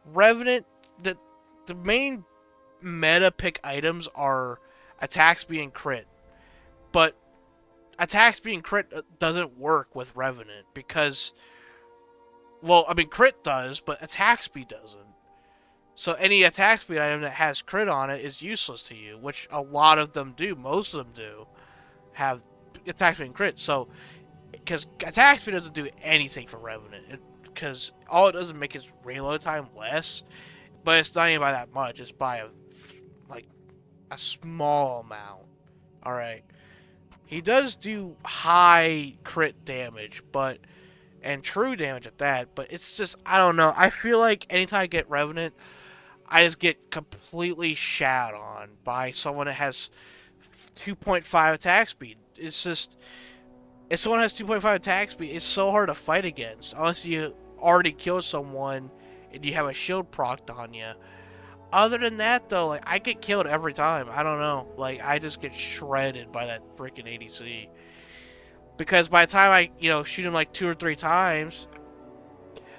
Revenant, the main meta pick items are attack speed and crit. But attack speed and crit doesn't work with Revenant because, well, I mean, crit does, but attack speed doesn't. So any attack speed item that has crit on it is useless to you, which a lot of them do. Most of them do have attack speed and crit. So, because attack speed doesn't do anything for Revenant, because all it does is make his reload time less, but it's not even by that much. It's by a small amount. Alright. He does do high crit damage, and true damage at that, but it's just, I don't know. I feel like anytime I get Revenant, I just get completely shat on by someone that has 2.5 attack speed. It's just, if someone has 2.5 attack speed, it's so hard to fight against, unless you already killed someone and you have a shield procced on you. Other than that, though, like, I get killed every time. I don't know. Like, I just get shredded by that freaking ADC. Because by the time I, shoot him like 2 or 3 times,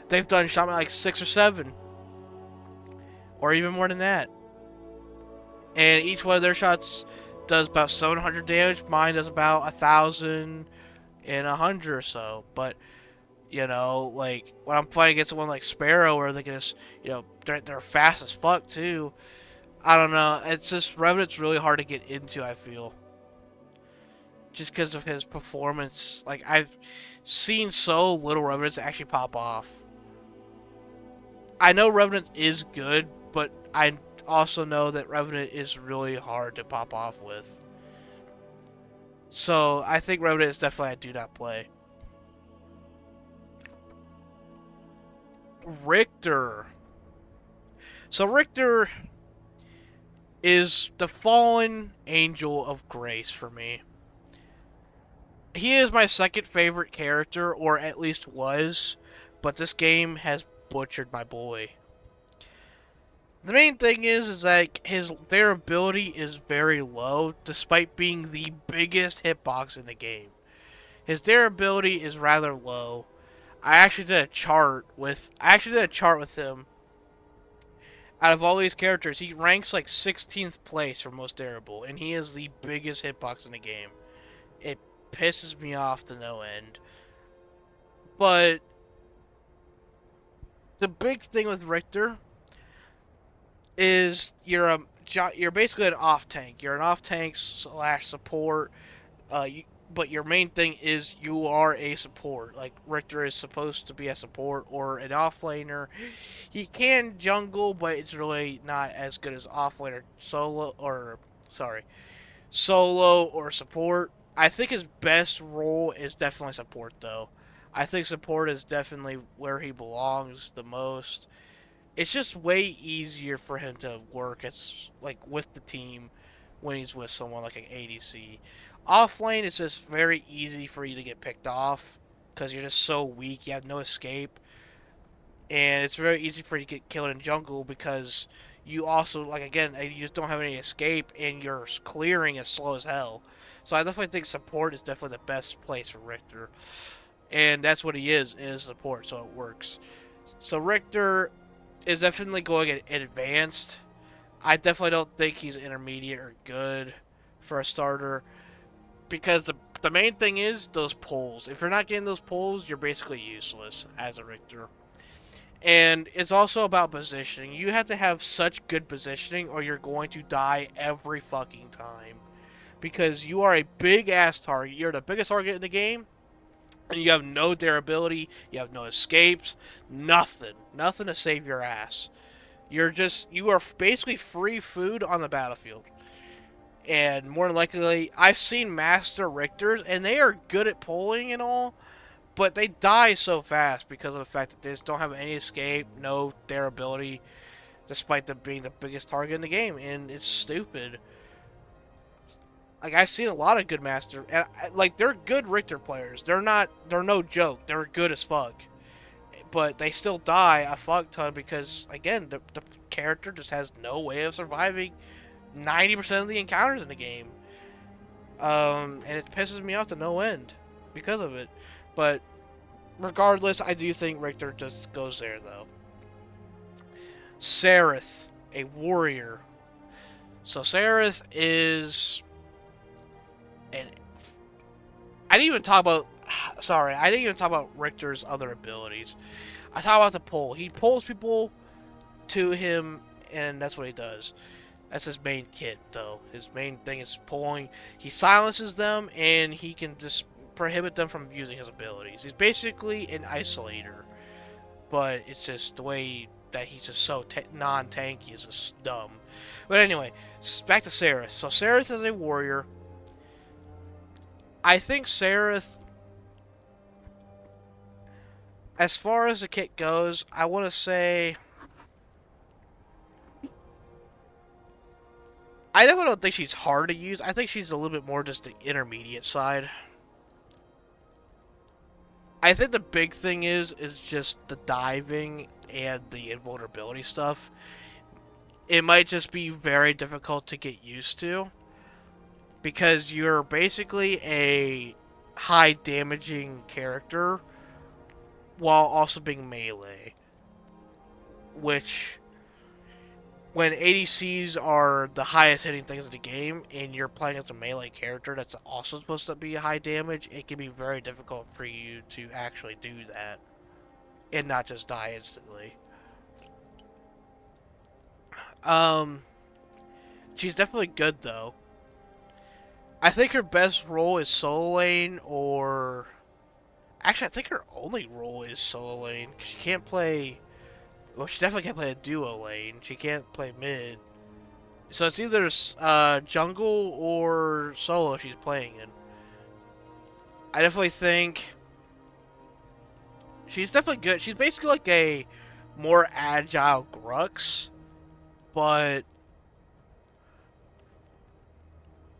they've shot me like 6 or 7. or even more than that. And each one of their shots does about 700 damage. Mine does about 1,100 or so. But like when I'm fighting against someone like Sparrow, where they can just, they're fast as fuck too. I don't know. It's just Revenant's really hard to get into. I feel just because of his performance. Like I've seen so little Revenants actually pop off. I know Revenant is good, but I also know that Revenant is really hard to pop off with. So I think Revenant is definitely a do not play. Richter. So Richter is the fallen angel of grace for me. He is my second favorite character, or at least was, but this game has butchered my boy. The main thing is like their ability is very low, despite being the biggest hitbox in the game. His durability is rather low. I actually did a chart with him. Out of all these characters, he ranks like 16th place for most durable, and he is the biggest hitbox in the game. It pisses me off to no end. But the big thing with Richter is you're basically an off tank. You're an off tank slash support. But your main thing is you are a support. Like Richter is supposed to be a support or an offlaner. He can jungle, but it's really not as good as offlaner solo or support. I think his best role is definitely support though. I think support is definitely where he belongs the most. It's just way easier for him to work as like with the team when he's with someone like an ADC. Off lane, it's just very easy for you to get picked off because you're just so weak. You have no escape, and it's very easy for you to get killed in jungle because you also you just don't have any escape, and your clearing is slow as hell. So I definitely think support is definitely the best place for Richter, and that's what he is support. So it works. So Richter is definitely going at advanced. I definitely don't think he's intermediate or good for a starter because the main thing is those pulls. If you're not getting those pulls, you're basically useless as a Richter. And it's also about positioning. You have to have such good positioning or you're going to die every fucking time. Because you are a big ass target. You're the biggest target in the game. And you have no durability. You have no escapes. Nothing. Nothing to save your ass. You are basically free food on the battlefield. And more than likely, I've seen Master Richters, and they are good at pulling and all, but they die so fast because of the fact that they just don't have any escape, no durability, despite them being the biggest target in the game, and it's stupid. Like, I've seen a lot of good Master, and like, they're good Richter players. They're no joke. They're good as fuck. But they still die a fuck ton because, again, the character just has no way of surviving 90% of the encounters in the game. And it pisses me off to no end because of it. But regardless, I do think Richter just goes there, though. Sereth, a warrior. So Sereth is... And I didn't even talk about... Sorry, I didn't even talk about Richter's other abilities. I talk about the pull. He pulls people to him, and that's what he does. That's his main kit, though. His main thing is pulling. He silences them, and he can just prohibit them from using his abilities. He's basically an isolator, but it's just the way that he's just so non-tanky is just dumb. But anyway, back to Sereth. So Sereth is a warrior. I think Sereth, as far as the kit goes, I want to say... I definitely don't think she's hard to use. I think she's a little bit more just the intermediate side. I think the big thing is just the diving and the invulnerability stuff. It might just be very difficult to get used to because you're basically a high damaging character while also being melee, which when ADCs are the highest hitting things in the game, and you're playing as a melee character that's also supposed to be high damage, it can be very difficult for you to actually do that and not just die instantly. Um, she's definitely good though. I think her best role is solo lane, or actually, I think her only role is solo lane. She can't play. Well, she definitely can't play a duo lane. She can't play mid. So it's either jungle or solo she's playing in. I definitely think she's definitely good. She's basically like a more agile Grux, but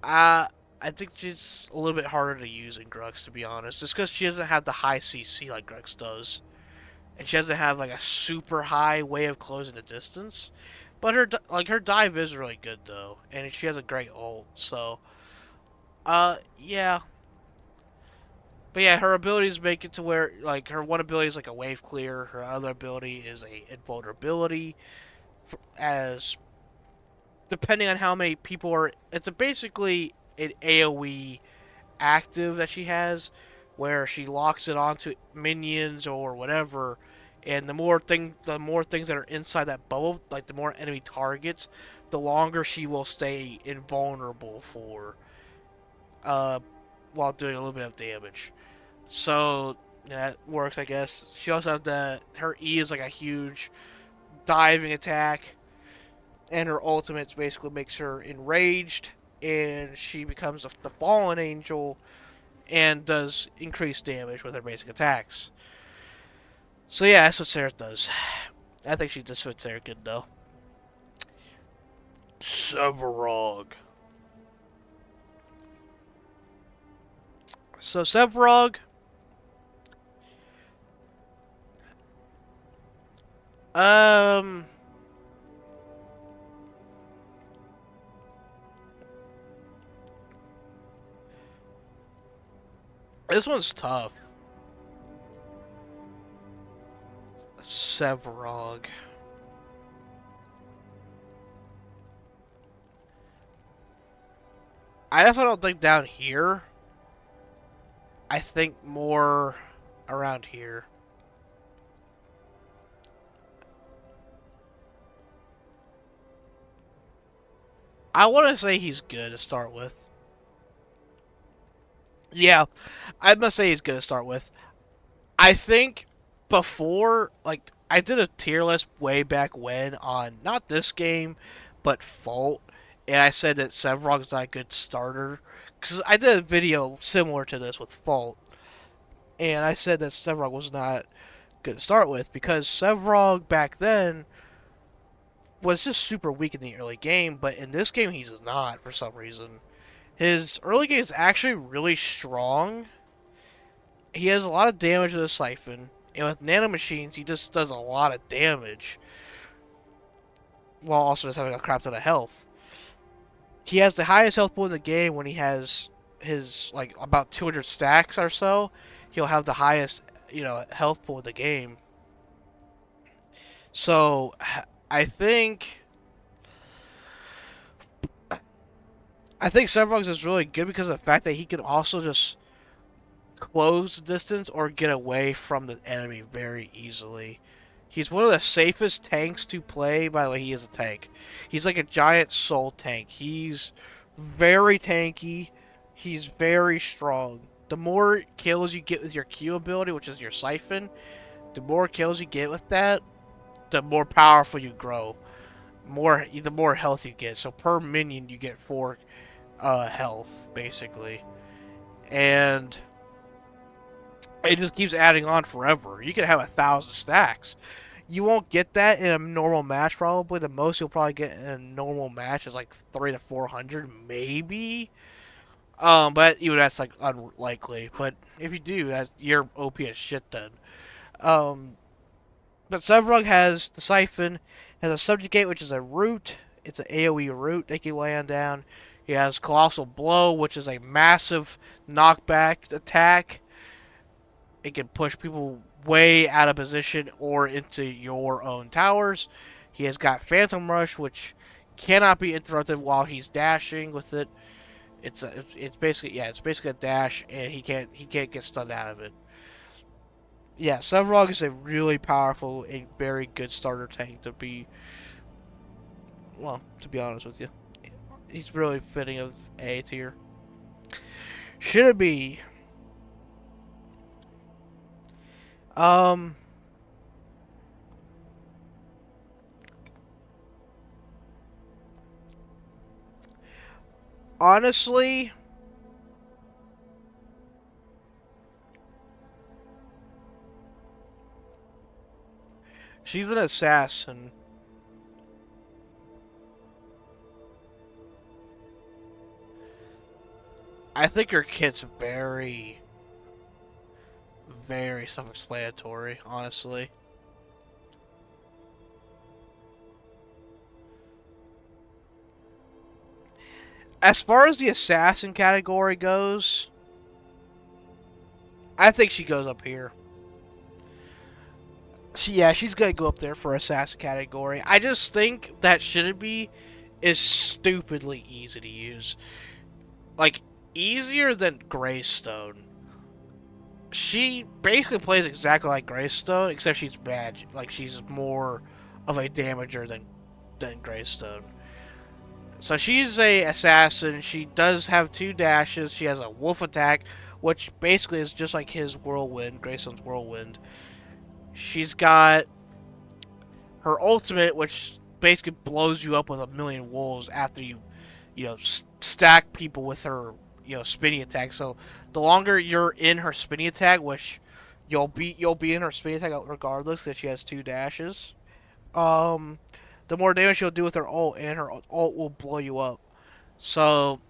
I think she's a little bit harder to use in Grux, to be honest. Just because she doesn't have the high CC like Grux does, and she doesn't have like a super high way of closing the distance. But her dive is really good though, and she has a great ult. So yeah. But yeah, her abilities make it to where like her one ability is like a wave clear, her other ability is a invulnerability. As depending on how many people are, it's basically an AOE active that she has, where she locks it onto minions or whatever, and the more things that are inside that bubble, like the more enemy targets, the longer she will stay invulnerable for, uh, while doing a little bit of damage. So yeah, that works, I guess. She also have her E is like a huge diving attack, and her ultimate basically makes her enraged, and she becomes the fallen angel and does increased damage with her basic attacks. So yeah, that's what Sarah does. I think she just fits Sarah good though. Sevarog. So Sevarog, um, this one's tough. Sevarog. I definitely don't think down here. I think more around here. I want to say he's good to start with. Yeah, I must say he's good to start with. I think before, like, I did a tier list way back when on not this game, but Fault, and I said that Sevrog's not a good starter. Because I did a video similar to this with Fault, and I said that Sevrog was not good to start with because Sevrog back then was just super weak in the early game, but in this game he's not for some reason. His early game is actually really strong. He has a lot of damage with the Siphon, and with nanomachines he just does a lot of damage, while also just having a crap ton of health. He has the highest health pool in the game when he has his like about 200 stacks or so. He'll have the highest, health pool in the game. So I think I think Severux is really good because of the fact that he can also just close the distance or get away from the enemy very easily. He's one of the safest tanks to play. By the way, he is a tank. He's like a giant soul tank. He's very tanky. He's very strong. The more kills you get with your Q ability, which is your Siphon, the more kills you get with that, the more powerful you grow. The more health you get. So per minion, you get 4 health, basically. And it just keeps adding on forever. You can have 1,000 stacks. You won't get that in a normal match, probably. The most you'll probably get in a normal match is like 300 to 400, maybe. But even that's like unlikely. But if you do, you're OP as shit then. Um, but Sevrug has the Siphon, has a Subjugate, which is a root. It's an AoE root they can land down. He has Colossal Blow, which is a massive knockback attack. It can push people way out of position or into your own towers. He has got Phantom Rush, which cannot be interrupted while he's dashing with it. It's basically it's basically a dash, and he can't get stunned out of it. Yeah, Sevarog is a really powerful and very good starter tank to be. Well, to be honest with you, he's really fitting of A tier. Should it be? Um, honestly, she's an assassin. I think her kit's very, very self-explanatory. Honestly, as far as the assassin category goes, I think she goes up here. She's gonna go up there for assassin category. I just think that shouldn't be is stupidly easy to use. Like, easier than Greystone. She basically plays exactly like Greystone, except she's magic. Like, she's more of a damager than Greystone. So she's a assassin. She does have two dashes. She has a wolf attack, which basically is just like his whirlwind, Greystone's whirlwind. She's got her ultimate, which basically blows you up with a million wolves after you stack people with her, spinny attack. So the longer you're in her spinny attack, which you'll be in her spinny attack regardless, because she has two dashes. Um, the more damage she'll do with her ult, and her ult will blow you up. So,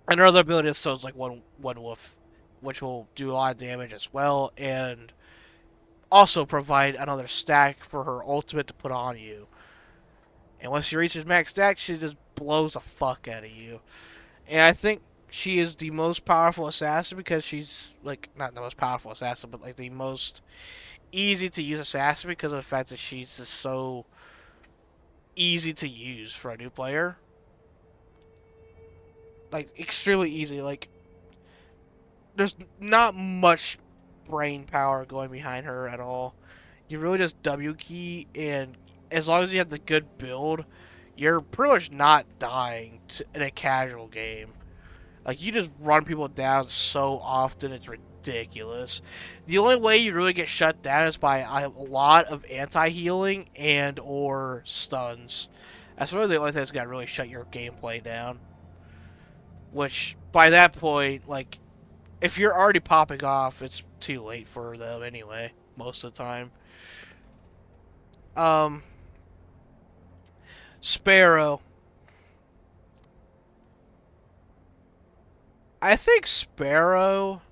and her other ability is still like one wolf, which will do a lot of damage as well, and also provide another stack for her ultimate to put on you. And once she reaches max stack, she just blows the fuck out of you. And I think she is the most powerful assassin because she's like not the most powerful assassin, but like the most easy to use assassin because of the fact that she's just so easy to use for a new player. Like extremely easy. Like there's not much brain power going behind her at all. You really just W key, and as long as you have the good build, you're pretty much not dying in a casual game. Like, you just run people down so often, it's ridiculous. The only way you really get shut down is by a lot of anti-healing and or stuns. That's really the only thing that's got to really shut your gameplay down. Which, by that point, like, if you're already popping off, it's too late for them anyway, most of the time. Um, Sparrow. I think Sparrow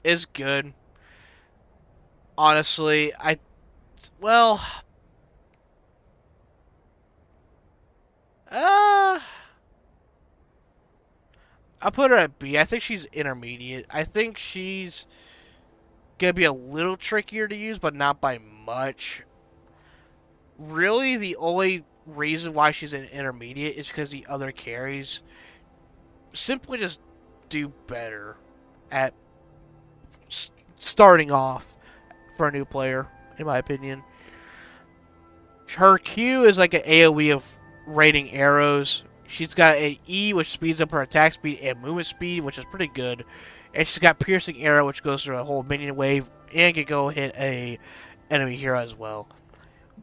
is good. Honestly, well, uh, I'll put her at B. I think she's intermediate. I think she's gonna be a little trickier to use, but not by much. Really, the only reason why she's an intermediate is because the other carries simply just do better at starting off for a new player, in my opinion. Her Q is like an AoE of raining arrows. She's got an E, which speeds up her attack speed and movement speed, which is pretty good. And she's got Piercing Arrow, which goes through a whole minion wave and can go hit a enemy hero as well.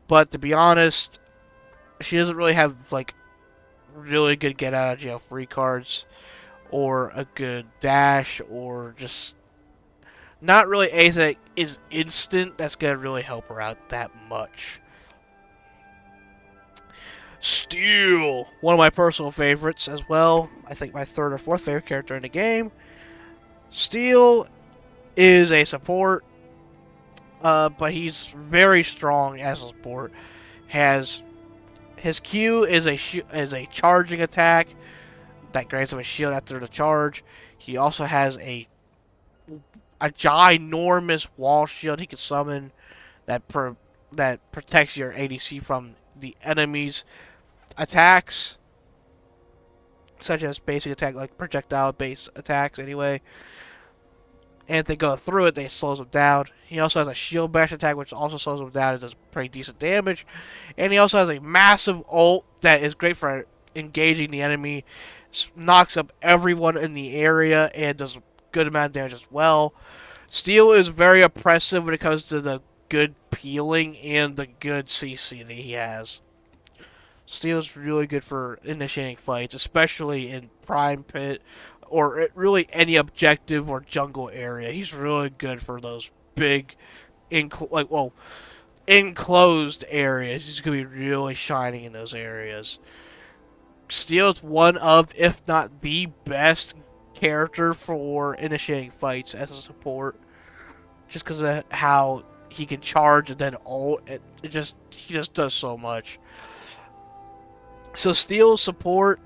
But to be honest, she doesn't really have like really good get out of jail free cards or a good dash or just not really anything that is instant that's gonna really help her out that much. Steel, one of my personal favorites as well. I think my third or fourth favorite character in the game. Steel is a support, but he's very strong as a support. Has his Q is a charging attack that grants him a shield after the charge. He also has a ginormous wall shield he can summon that that protects your ADC from the enemy's attacks, such as basic attack, like projectile based attacks. Anyway, and if they go through it, they slows them down. He also has a shield bash attack, which also slows them down and does pretty decent damage. And he also has a massive ult that is great for engaging the enemy, knocks up everyone in the area, and does a good amount of damage as well. Steel is very oppressive when it comes to the good peeling and the good CC that he has. Steel is really good for initiating fights, especially in Prime Pit or really any objective or jungle area. He's really good for those big, enclosed areas. He's gonna be really shining in those areas. Steel is one of, if not the best character for initiating fights as a support, just because of how he can charge and then ult. He just does so much. So Steel support,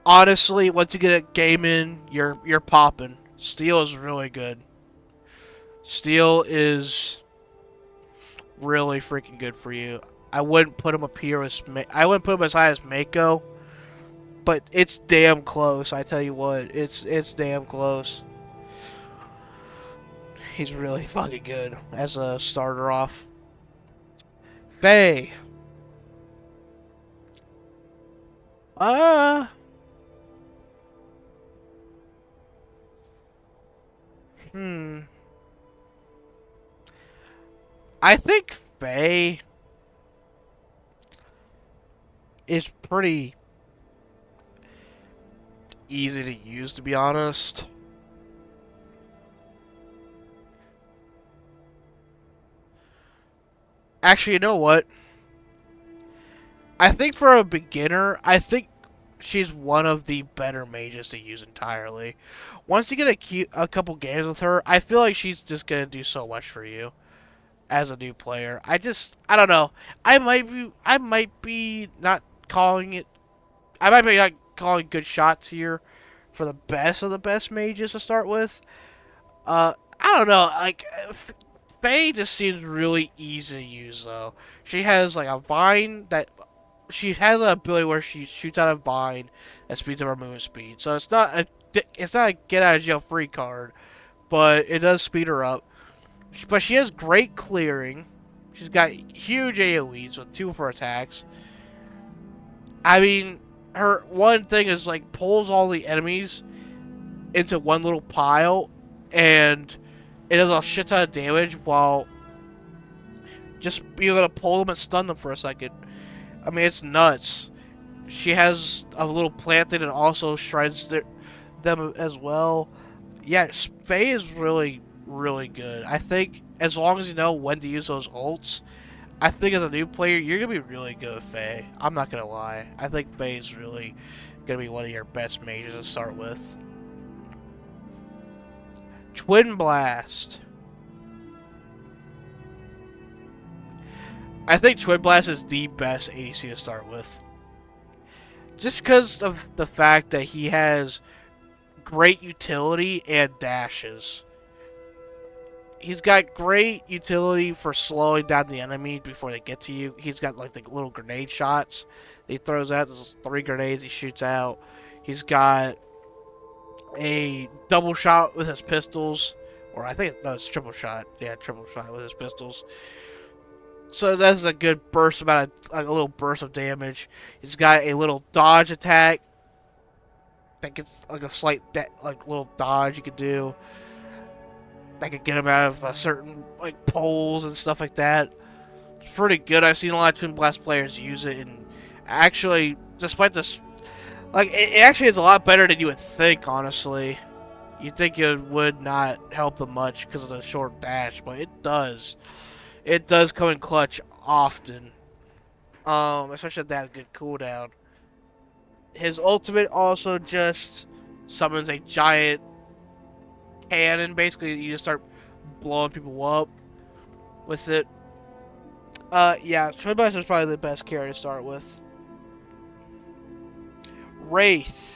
honestly, once you get a game in, you're popping. Steel is really good. Steel is really freaking good for you. I wouldn't put him up here as I wouldn't put him as high as Mako, but it's damn close. I tell you what, it's damn close. He's really fucking good as a starter off. Faye. Uh hmm. I think Faye is pretty easy to use, to be honest. Actually, you know what? I think for a beginner, I think she's one of the better mages to use entirely. Once you get a couple games with her, I feel like she's just gonna do so much for you as a new player. I don't know. I might be not calling it. I might be not calling good shots here for the best of the best mages to start with. I don't know. Like, Faye just seems really easy to use though. She has like a vine that she has an ability where she shoots out a vine that speeds up her movement speed. So it's not a get out of jail free card, but it does speed her up. But she has great clearing. She's got huge AoEs with 2 of her attacks. I mean, her one thing is like pulls all the enemies into one little pile, and it does a shit ton of damage while just being able to pull them and stun them for a second. I mean, it's nuts. She has a little plant thing that also shreds them as well. Yeah, Faye is really, really good. I think as long as you know when to use those ults, I think as a new player, you're going to be really good with Faye. I'm not going to lie. I think Faye is really going to be one of your best mages to start with. Twin Blast. I think Twin Blast is the best ADC to start with. Just because of the fact that he has great utility and dashes. He's got great utility for slowing down the enemy before they get to you. He's got like the little grenade shots he throws out. There's 3 grenades he shoots out. He's got a double shot with his pistols. Or I think it's triple shot. Yeah, triple shot with his pistols. So that's a good burst, about a little burst of damage. He's got a little dodge attack that gets like a slight little dodge you could do. That could get him out of certain like poles and stuff like that. It's pretty good. I've seen a lot of Twin Blast players use it, and actually, despite this, like it actually is a lot better than you would think. Honestly, you'd think it would not help them much because of the short dash, but it does. It does come in clutch often. Especially at that good cooldown. His ultimate also just summons a giant cannon. Basically, you just start blowing people up with it. Yeah, Twin Blast is probably the best character to start with. Wraith.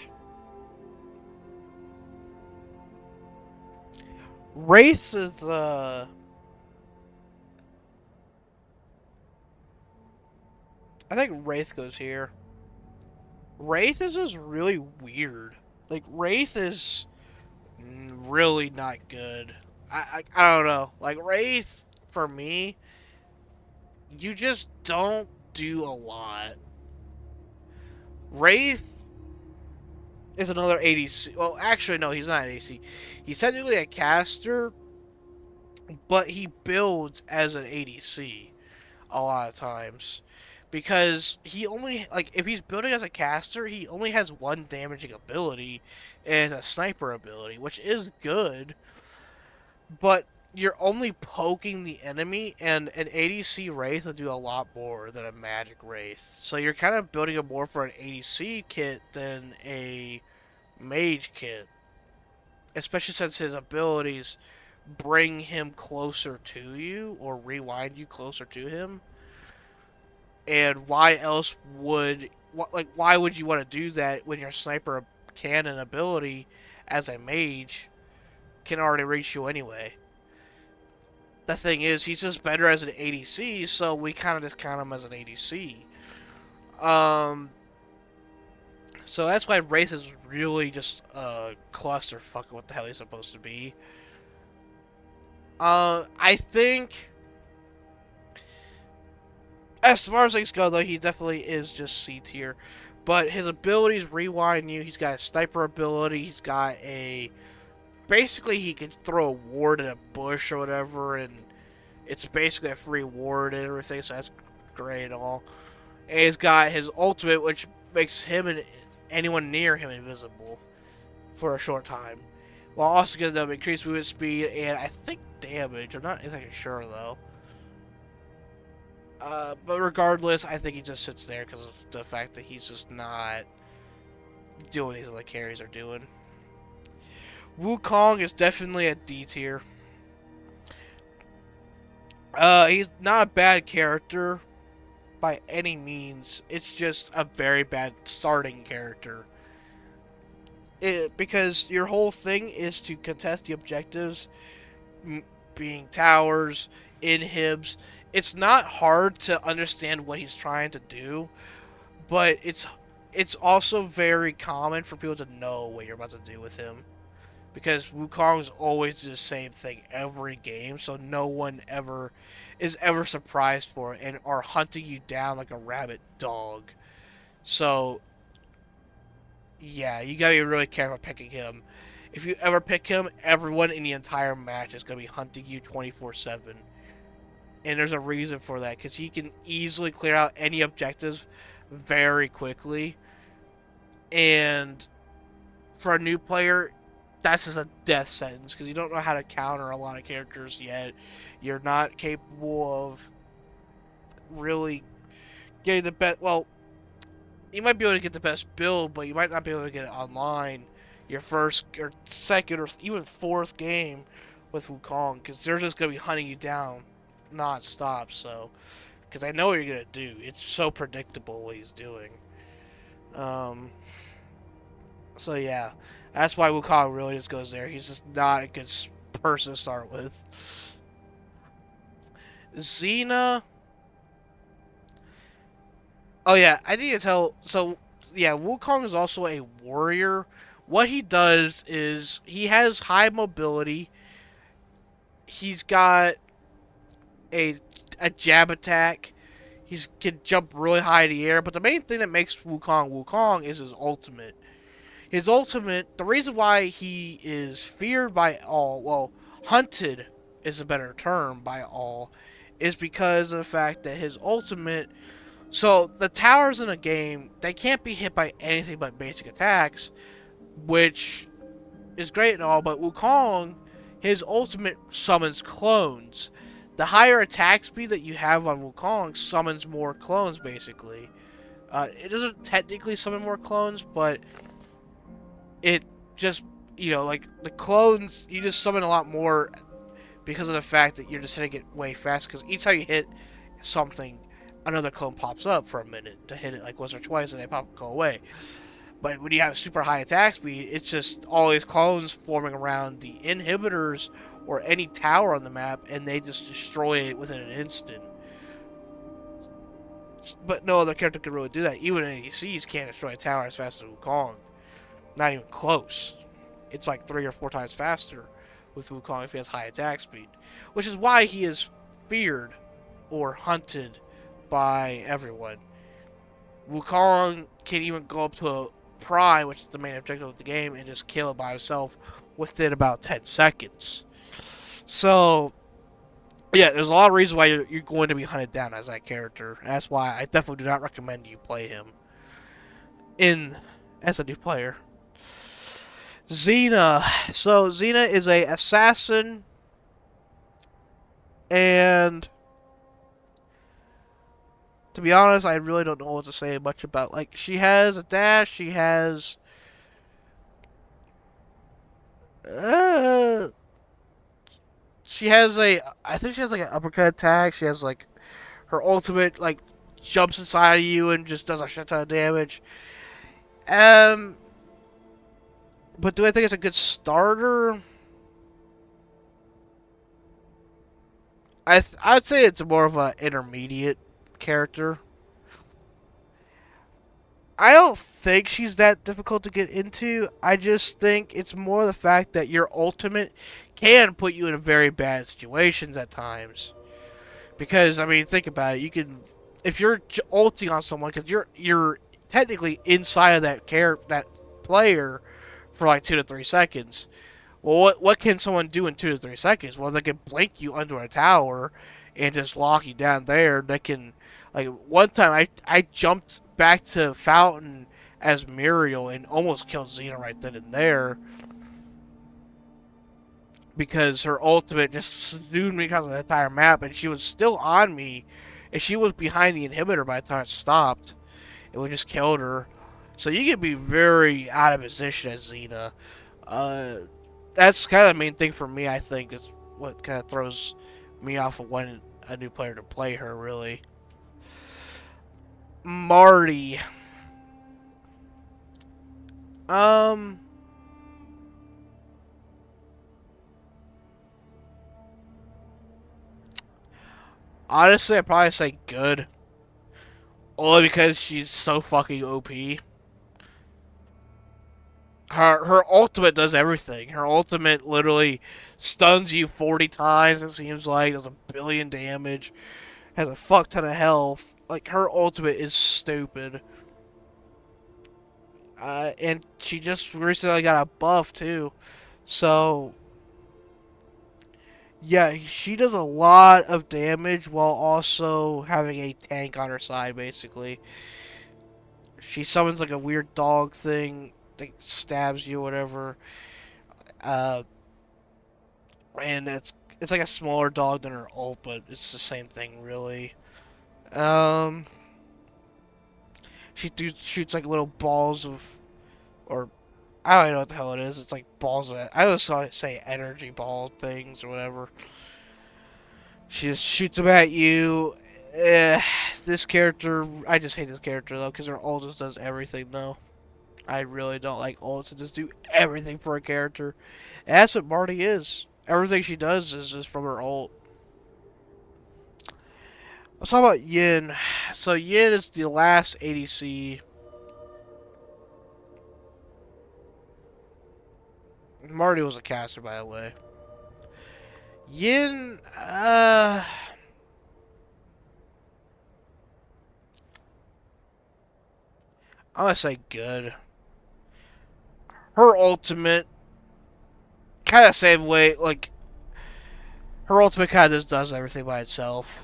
Wraith is I think Wraith goes here. Wraith is just really weird. Like, Wraith is really not good. I don't know. Like, Wraith, for me, you just don't do a lot. Wraith is another ADC. Well, actually, no, he's not an ADC. He's technically a caster, but he builds as an ADC a lot of times. Because he only, like, if he's building as a caster, he only has one damaging ability and a sniper ability, which is good, but you're only poking the enemy, and an ADC Wraith will do a lot more than a Magic Wraith. So you're kind of building him more for an ADC kit than a Mage kit, especially since his abilities bring him closer to you or rewind you closer to him. And why else would why would you want to do that when your sniper cannon ability as a mage can already reach you anyway? The thing is, he's just better as an ADC, so we kind of just count him as an ADC. So that's why Wraith is really just a clusterfuck of what the hell he's supposed to be. I think, as far as things go, though, he definitely is just C tier. But his abilities rewind you. He's got a sniper ability. He's got a... Basically, he can throw a ward in a bush or whatever, and it's basically a free ward and everything, so that's great and all. And he's got his ultimate, which makes him and anyone near him invisible for a short time, while also giving them increased movement speed and I think damage. I'm not exactly sure though. But regardless, I think he just sits there because of the fact that he's just not doing what these other carries are doing. Wukong is definitely a D tier. He's not a bad character by any means. It's just a very bad starting character. Because your whole thing is to contest the objectives, being towers, inhibs. It's not hard to understand what he's trying to do, but it's also very common for people to know what you're about to do with him. Because Wukong's always the same thing every game, so no one is ever surprised for it and are hunting you down like a rabid dog. So, yeah, you gotta be really careful picking him. If you ever pick him, everyone in the entire match is gonna be hunting you 24/7. And there's a reason for that, because he can easily clear out any objectives very quickly. And for a new player, that's just a death sentence, because you don't know how to counter a lot of characters yet. You're not capable of really getting the best. Well, you might be able to get the best build, but you might not be able to get it online your first or second or even fourth game with Wukong, because they're just going to be hunting you down non-stop. So, because I know what you're going to do. It's so predictable what he's doing. So yeah, that's why Wukong really just goes there. He's just not a good person to start with. Xena. Oh yeah, I need to tell. So yeah, Wukong is also a warrior. What he does is he has high mobility. He's got a jab attack. He can jump really high in the air. But the main thing that makes Wukong Wukong is his ultimate. His ultimate, the reason why he is feared by all, well, hunted is a better term by all, is because of the fact that his ultimate, so the towers in a game, they can't be hit by anything but basic attacks, which is great and all, but Wukong, his ultimate summons clones. The higher attack speed that you have on Wukong summons more clones, basically. It doesn't technically summon more clones, but it just, like, the clones, you just summon a lot more because of the fact that you're just hitting it way fast, because each time you hit something, another clone pops up for a minute to hit it, like, once or twice, and they go away. But when you have super high attack speed, it's just all these clones forming around the inhibitors or any tower on the map, and they just destroy it within an instant. But no other character can really do that. Even ADCs can't destroy a tower as fast as Wukong. Not even close. It's like 3 or 4 times faster with Wukong if he has high attack speed. Which is why he is feared or hunted by everyone. Wukong can even go up to a Prime, which is the main objective of the game, and just kill it by himself within about 10 seconds. So, yeah, there's a lot of reasons why you're going to be hunted down as that character. And that's why I definitely do not recommend you play him in as a new player. Xena. So, Xena is a assassin, and to be honest, I really don't know what to say much about. Like, she has a dash, she has uh, I think she has like an uppercut attack. She has like her ultimate like jumps inside of you and just does a shit ton of damage. Um, but do I think it's a good starter? I'd say it's more of an intermediate character. I don't think she's that difficult to get into. I just think it's more the fact that your ultimate can put you in very bad situations at times. Because I mean, think about it. You can, if you're ulting on someone, because you're technically inside of that player for like 2 to 3 seconds. Well, what can someone do in 2 to 3 seconds? Well, they can blink you under a tower and just lock you down there. They can, like one time I jumped back to Fountain as Muriel and almost killed Xena right then and there because her ultimate just zoomed me across the entire map, and she was still on me, and she was behind the inhibitor by the time it stopped. And we just killed her. So you can be very out of position as Xena. Uh, that's kind of the main thing for me, I think, is what kind of throws me off of wanting a new player to play her, really. Marty. Um, Honestly, I'd probably say good. Only because she's so fucking OP. Her ultimate does everything. Her ultimate literally stuns you 40 times, it seems like, does 1 billion damage, has a fuck ton of health. Like, her ultimate is stupid. And she just recently got a buff, too. So, yeah, she does a lot of damage while also having a tank on her side, basically. She summons, like, a weird dog thing that stabs you, whatever. Uh, and it's like a smaller dog than her ult, but it's the same thing, really. Um, shoots like little balls of, or I don't even know what the hell it is. It's like balls of, I always say energy ball things or whatever. She just shoots them at you. This character, I just hate this character though, because her ult just does everything though. I really don't like ults to just do everything for a character. And that's what Marty is. Everything she does is just from her ult. Let's talk about Yin. So Yin is the last ADC. Marty was a caster, by the way. Yin, I'm gonna say good. Her ultimate, kind of same way, like, her ultimate kind of just does everything by itself.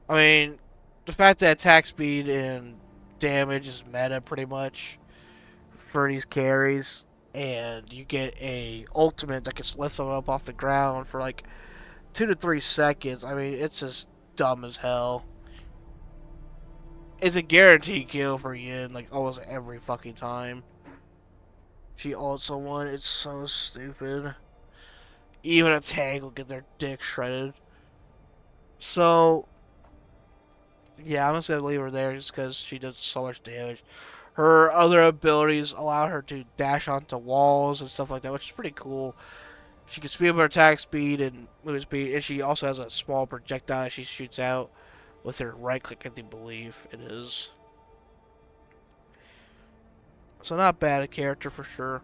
I mean, the fact that attack speed and damage is meta pretty much for these carries, and you get a ultimate that can lift them up off the ground for like 2 to 3 seconds. I mean, it's just dumb as hell. It's a guaranteed kill for Yin, like almost every fucking time she ults someone. It's so stupid. Even a tank will get their dick shredded. So, yeah, I'm just gonna leave her there just because she does so much damage. Her other abilities allow her to dash onto walls and stuff like that, which is pretty cool. She can speed up her attack speed and move speed, and she also has a small projectile she shoots out, with her right click, I do believe it is. So not bad a character for sure.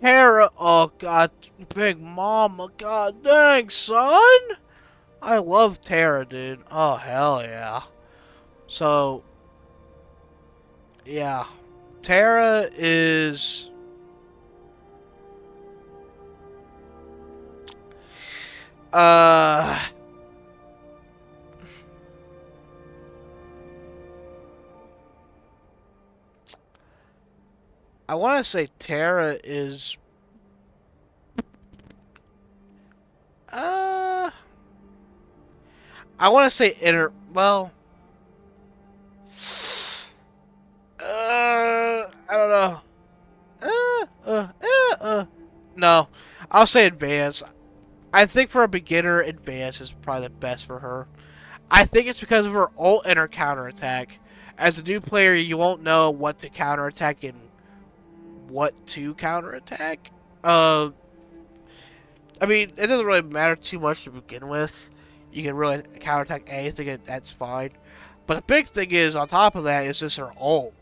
Tara, oh god, Big Mama, god dang, son! I love Tara, dude. Oh, hell yeah. So, yeah. Tara is... Uh... I want to say Tara is... Uh... I want to say Well... I don't know. No. I'll say Advance. I think for a beginner, Advance is probably the best for her. I think it's because of her ult and her counterattack. As a new player, you won't know what to counterattack and what to counterattack. I mean, it doesn't really matter too much to begin with. You can really counterattack anything, and that's fine. But the big thing is, on top of that, is just her ult.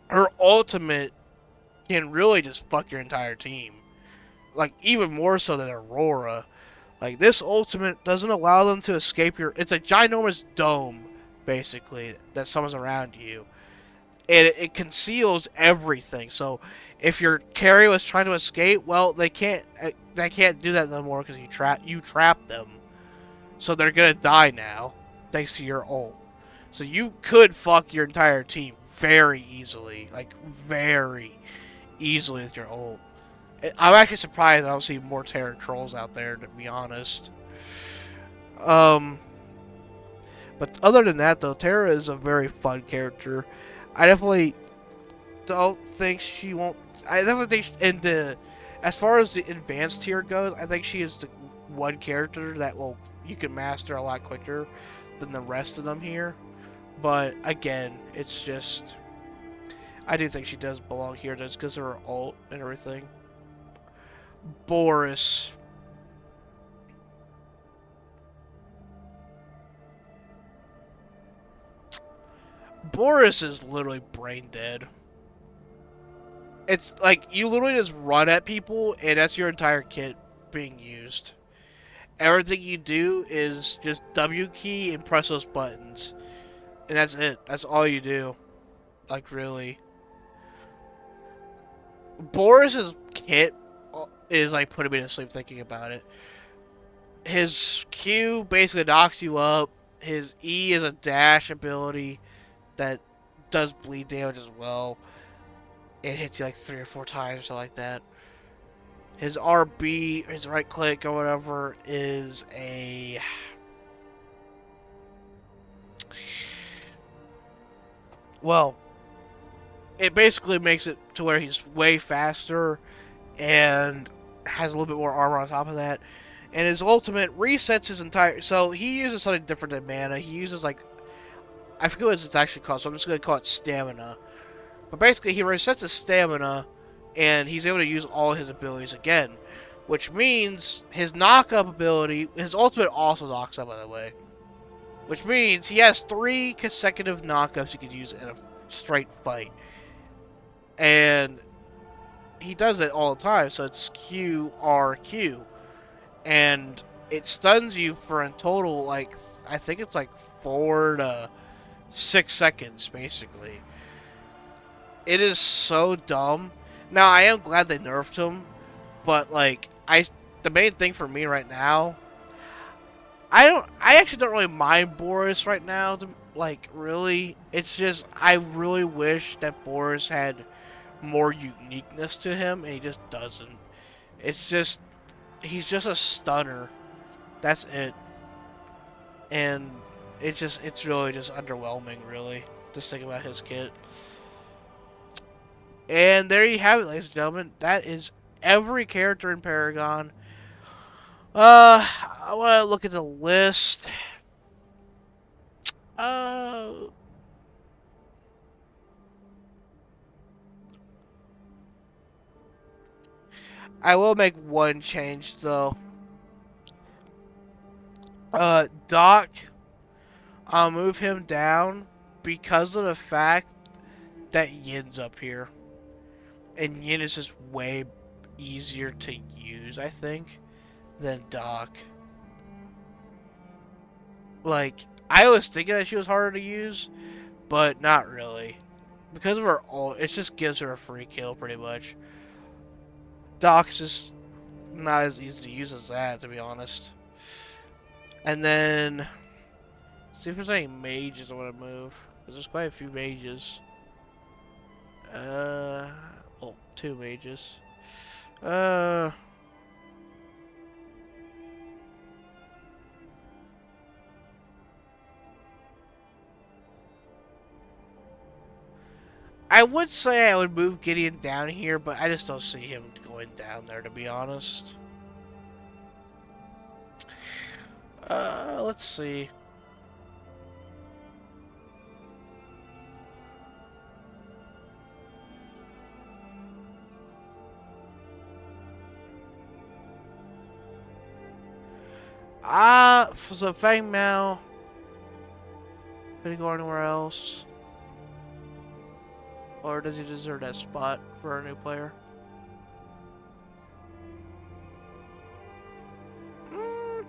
Her ultimate can really just fuck your entire team. Like, even more so than Aurora. Like, this ultimate doesn't allow them to escape your... It's a ginormous dome, basically, that someone's around you. And it conceals everything. So, if your carry was trying to escape, well, they can't do that no more because you trapped them. So they're gonna die now, thanks to your ult. So you could fuck your entire team very easily. Like, very easily with your ult. I'm actually surprised I don't see more Terror Trolls out there, to be honest. But other than that, though, Terra is a very fun character. I definitely don't think she won't... I definitely think as far as the advanced tier goes, I think she is the one character that you can master a lot quicker than the rest of them here. But, again, it's just... I do think she does belong here just because of her ult and everything. Boris. Boris is literally brain dead. It's like you literally just run at people and that's your entire kit being used. Everything you do is just W key and press those buttons. And that's it. That's all you do. Like, really. Boris's kit is like putting me to sleep thinking about it. His Q basically knocks you up. His E is a dash ability that does bleed damage as well. It hits you like 3 or 4 times or something like that. His RB, his right click or whatever, is a... Well, it basically makes it to where he's way faster and has a little bit more armor on top of that. And his ultimate resets his entire... So he uses something different than mana. He uses like... I forget what it's actually called, so I'm just going to call it stamina. But basically he resets his stamina and he's able to use all his abilities again. Which means his knock-up ability... His ultimate also knocks up, by the way. Which means he has 3 consecutive knockups he could use in a straight fight. And he does it all the time, so it's QRQ. And it stuns you for in total, like, I think it's like 4 to 6 seconds, basically. It is so dumb. Now, I am glad they nerfed him, but, like, the main thing for me right now, I actually don't really mind Boris right now, like, really. It's just, I really wish that Boris had more uniqueness to him, and he just doesn't. It's just, he's just a stunner. That's it. And it's really just underwhelming, really, just thinking about his kit. And there you have it, ladies and gentlemen. That is every character in Paragon. I want to look at the list. I will make one change, though. Doc I'll move him down because of the fact that Yin's up here. And Yin is just way easier to use, I think, than Doc. Like, I was thinking that she was harder to use, but not really. Because of her ult, it just gives her a free kill, pretty much. Doc's just not as easy to use as that, to be honest. And then, see if there's any mages I want to move. Because there's quite a few mages. Oh, two mages. Uh, I would say I would move Gideon down here, but I just don't see him going down there, to be honest. Let's see. So Fang Mao. Could he go anywhere else? Or does he deserve that spot for a new player? Mm.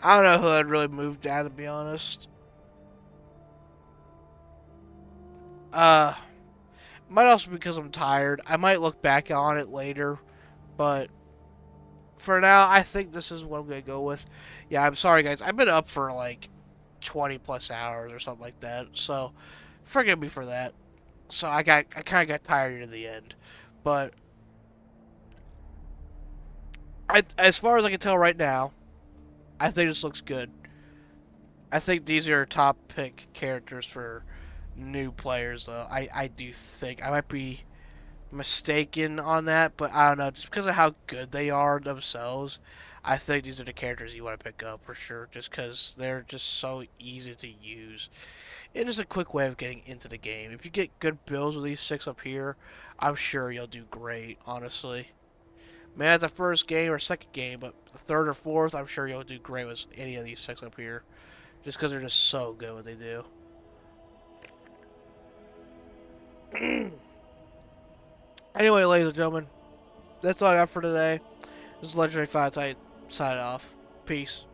I don't know who I'd really move down, to be honest. Might also be because I'm tired. I might look back on it later, but for now, I think this is what I'm gonna go with. Yeah, I'm sorry, guys. I've been up for like 20 plus hours or something like that, so forgive me for that. So I kind of got tired at the end, but as far as I can tell right now, I think this looks good. I think these are top pick characters for new players, though. I do think I might be mistaken on that, but I don't know. Just because of how good they are themselves, I think these are the characters you want to pick up for sure. Just because they're just so easy to use. It is a quick way of getting into the game. If you get good builds with these six up here, I'm sure you'll do great. Honestly, maybe not the first game or second game, but the third or fourth, I'm sure you'll do great with any of these six up here. Just because they're just so good at what they do. Anyway, ladies and gentlemen, that's all I got for today. This is Legendary Fight Tight. Sign off. Peace.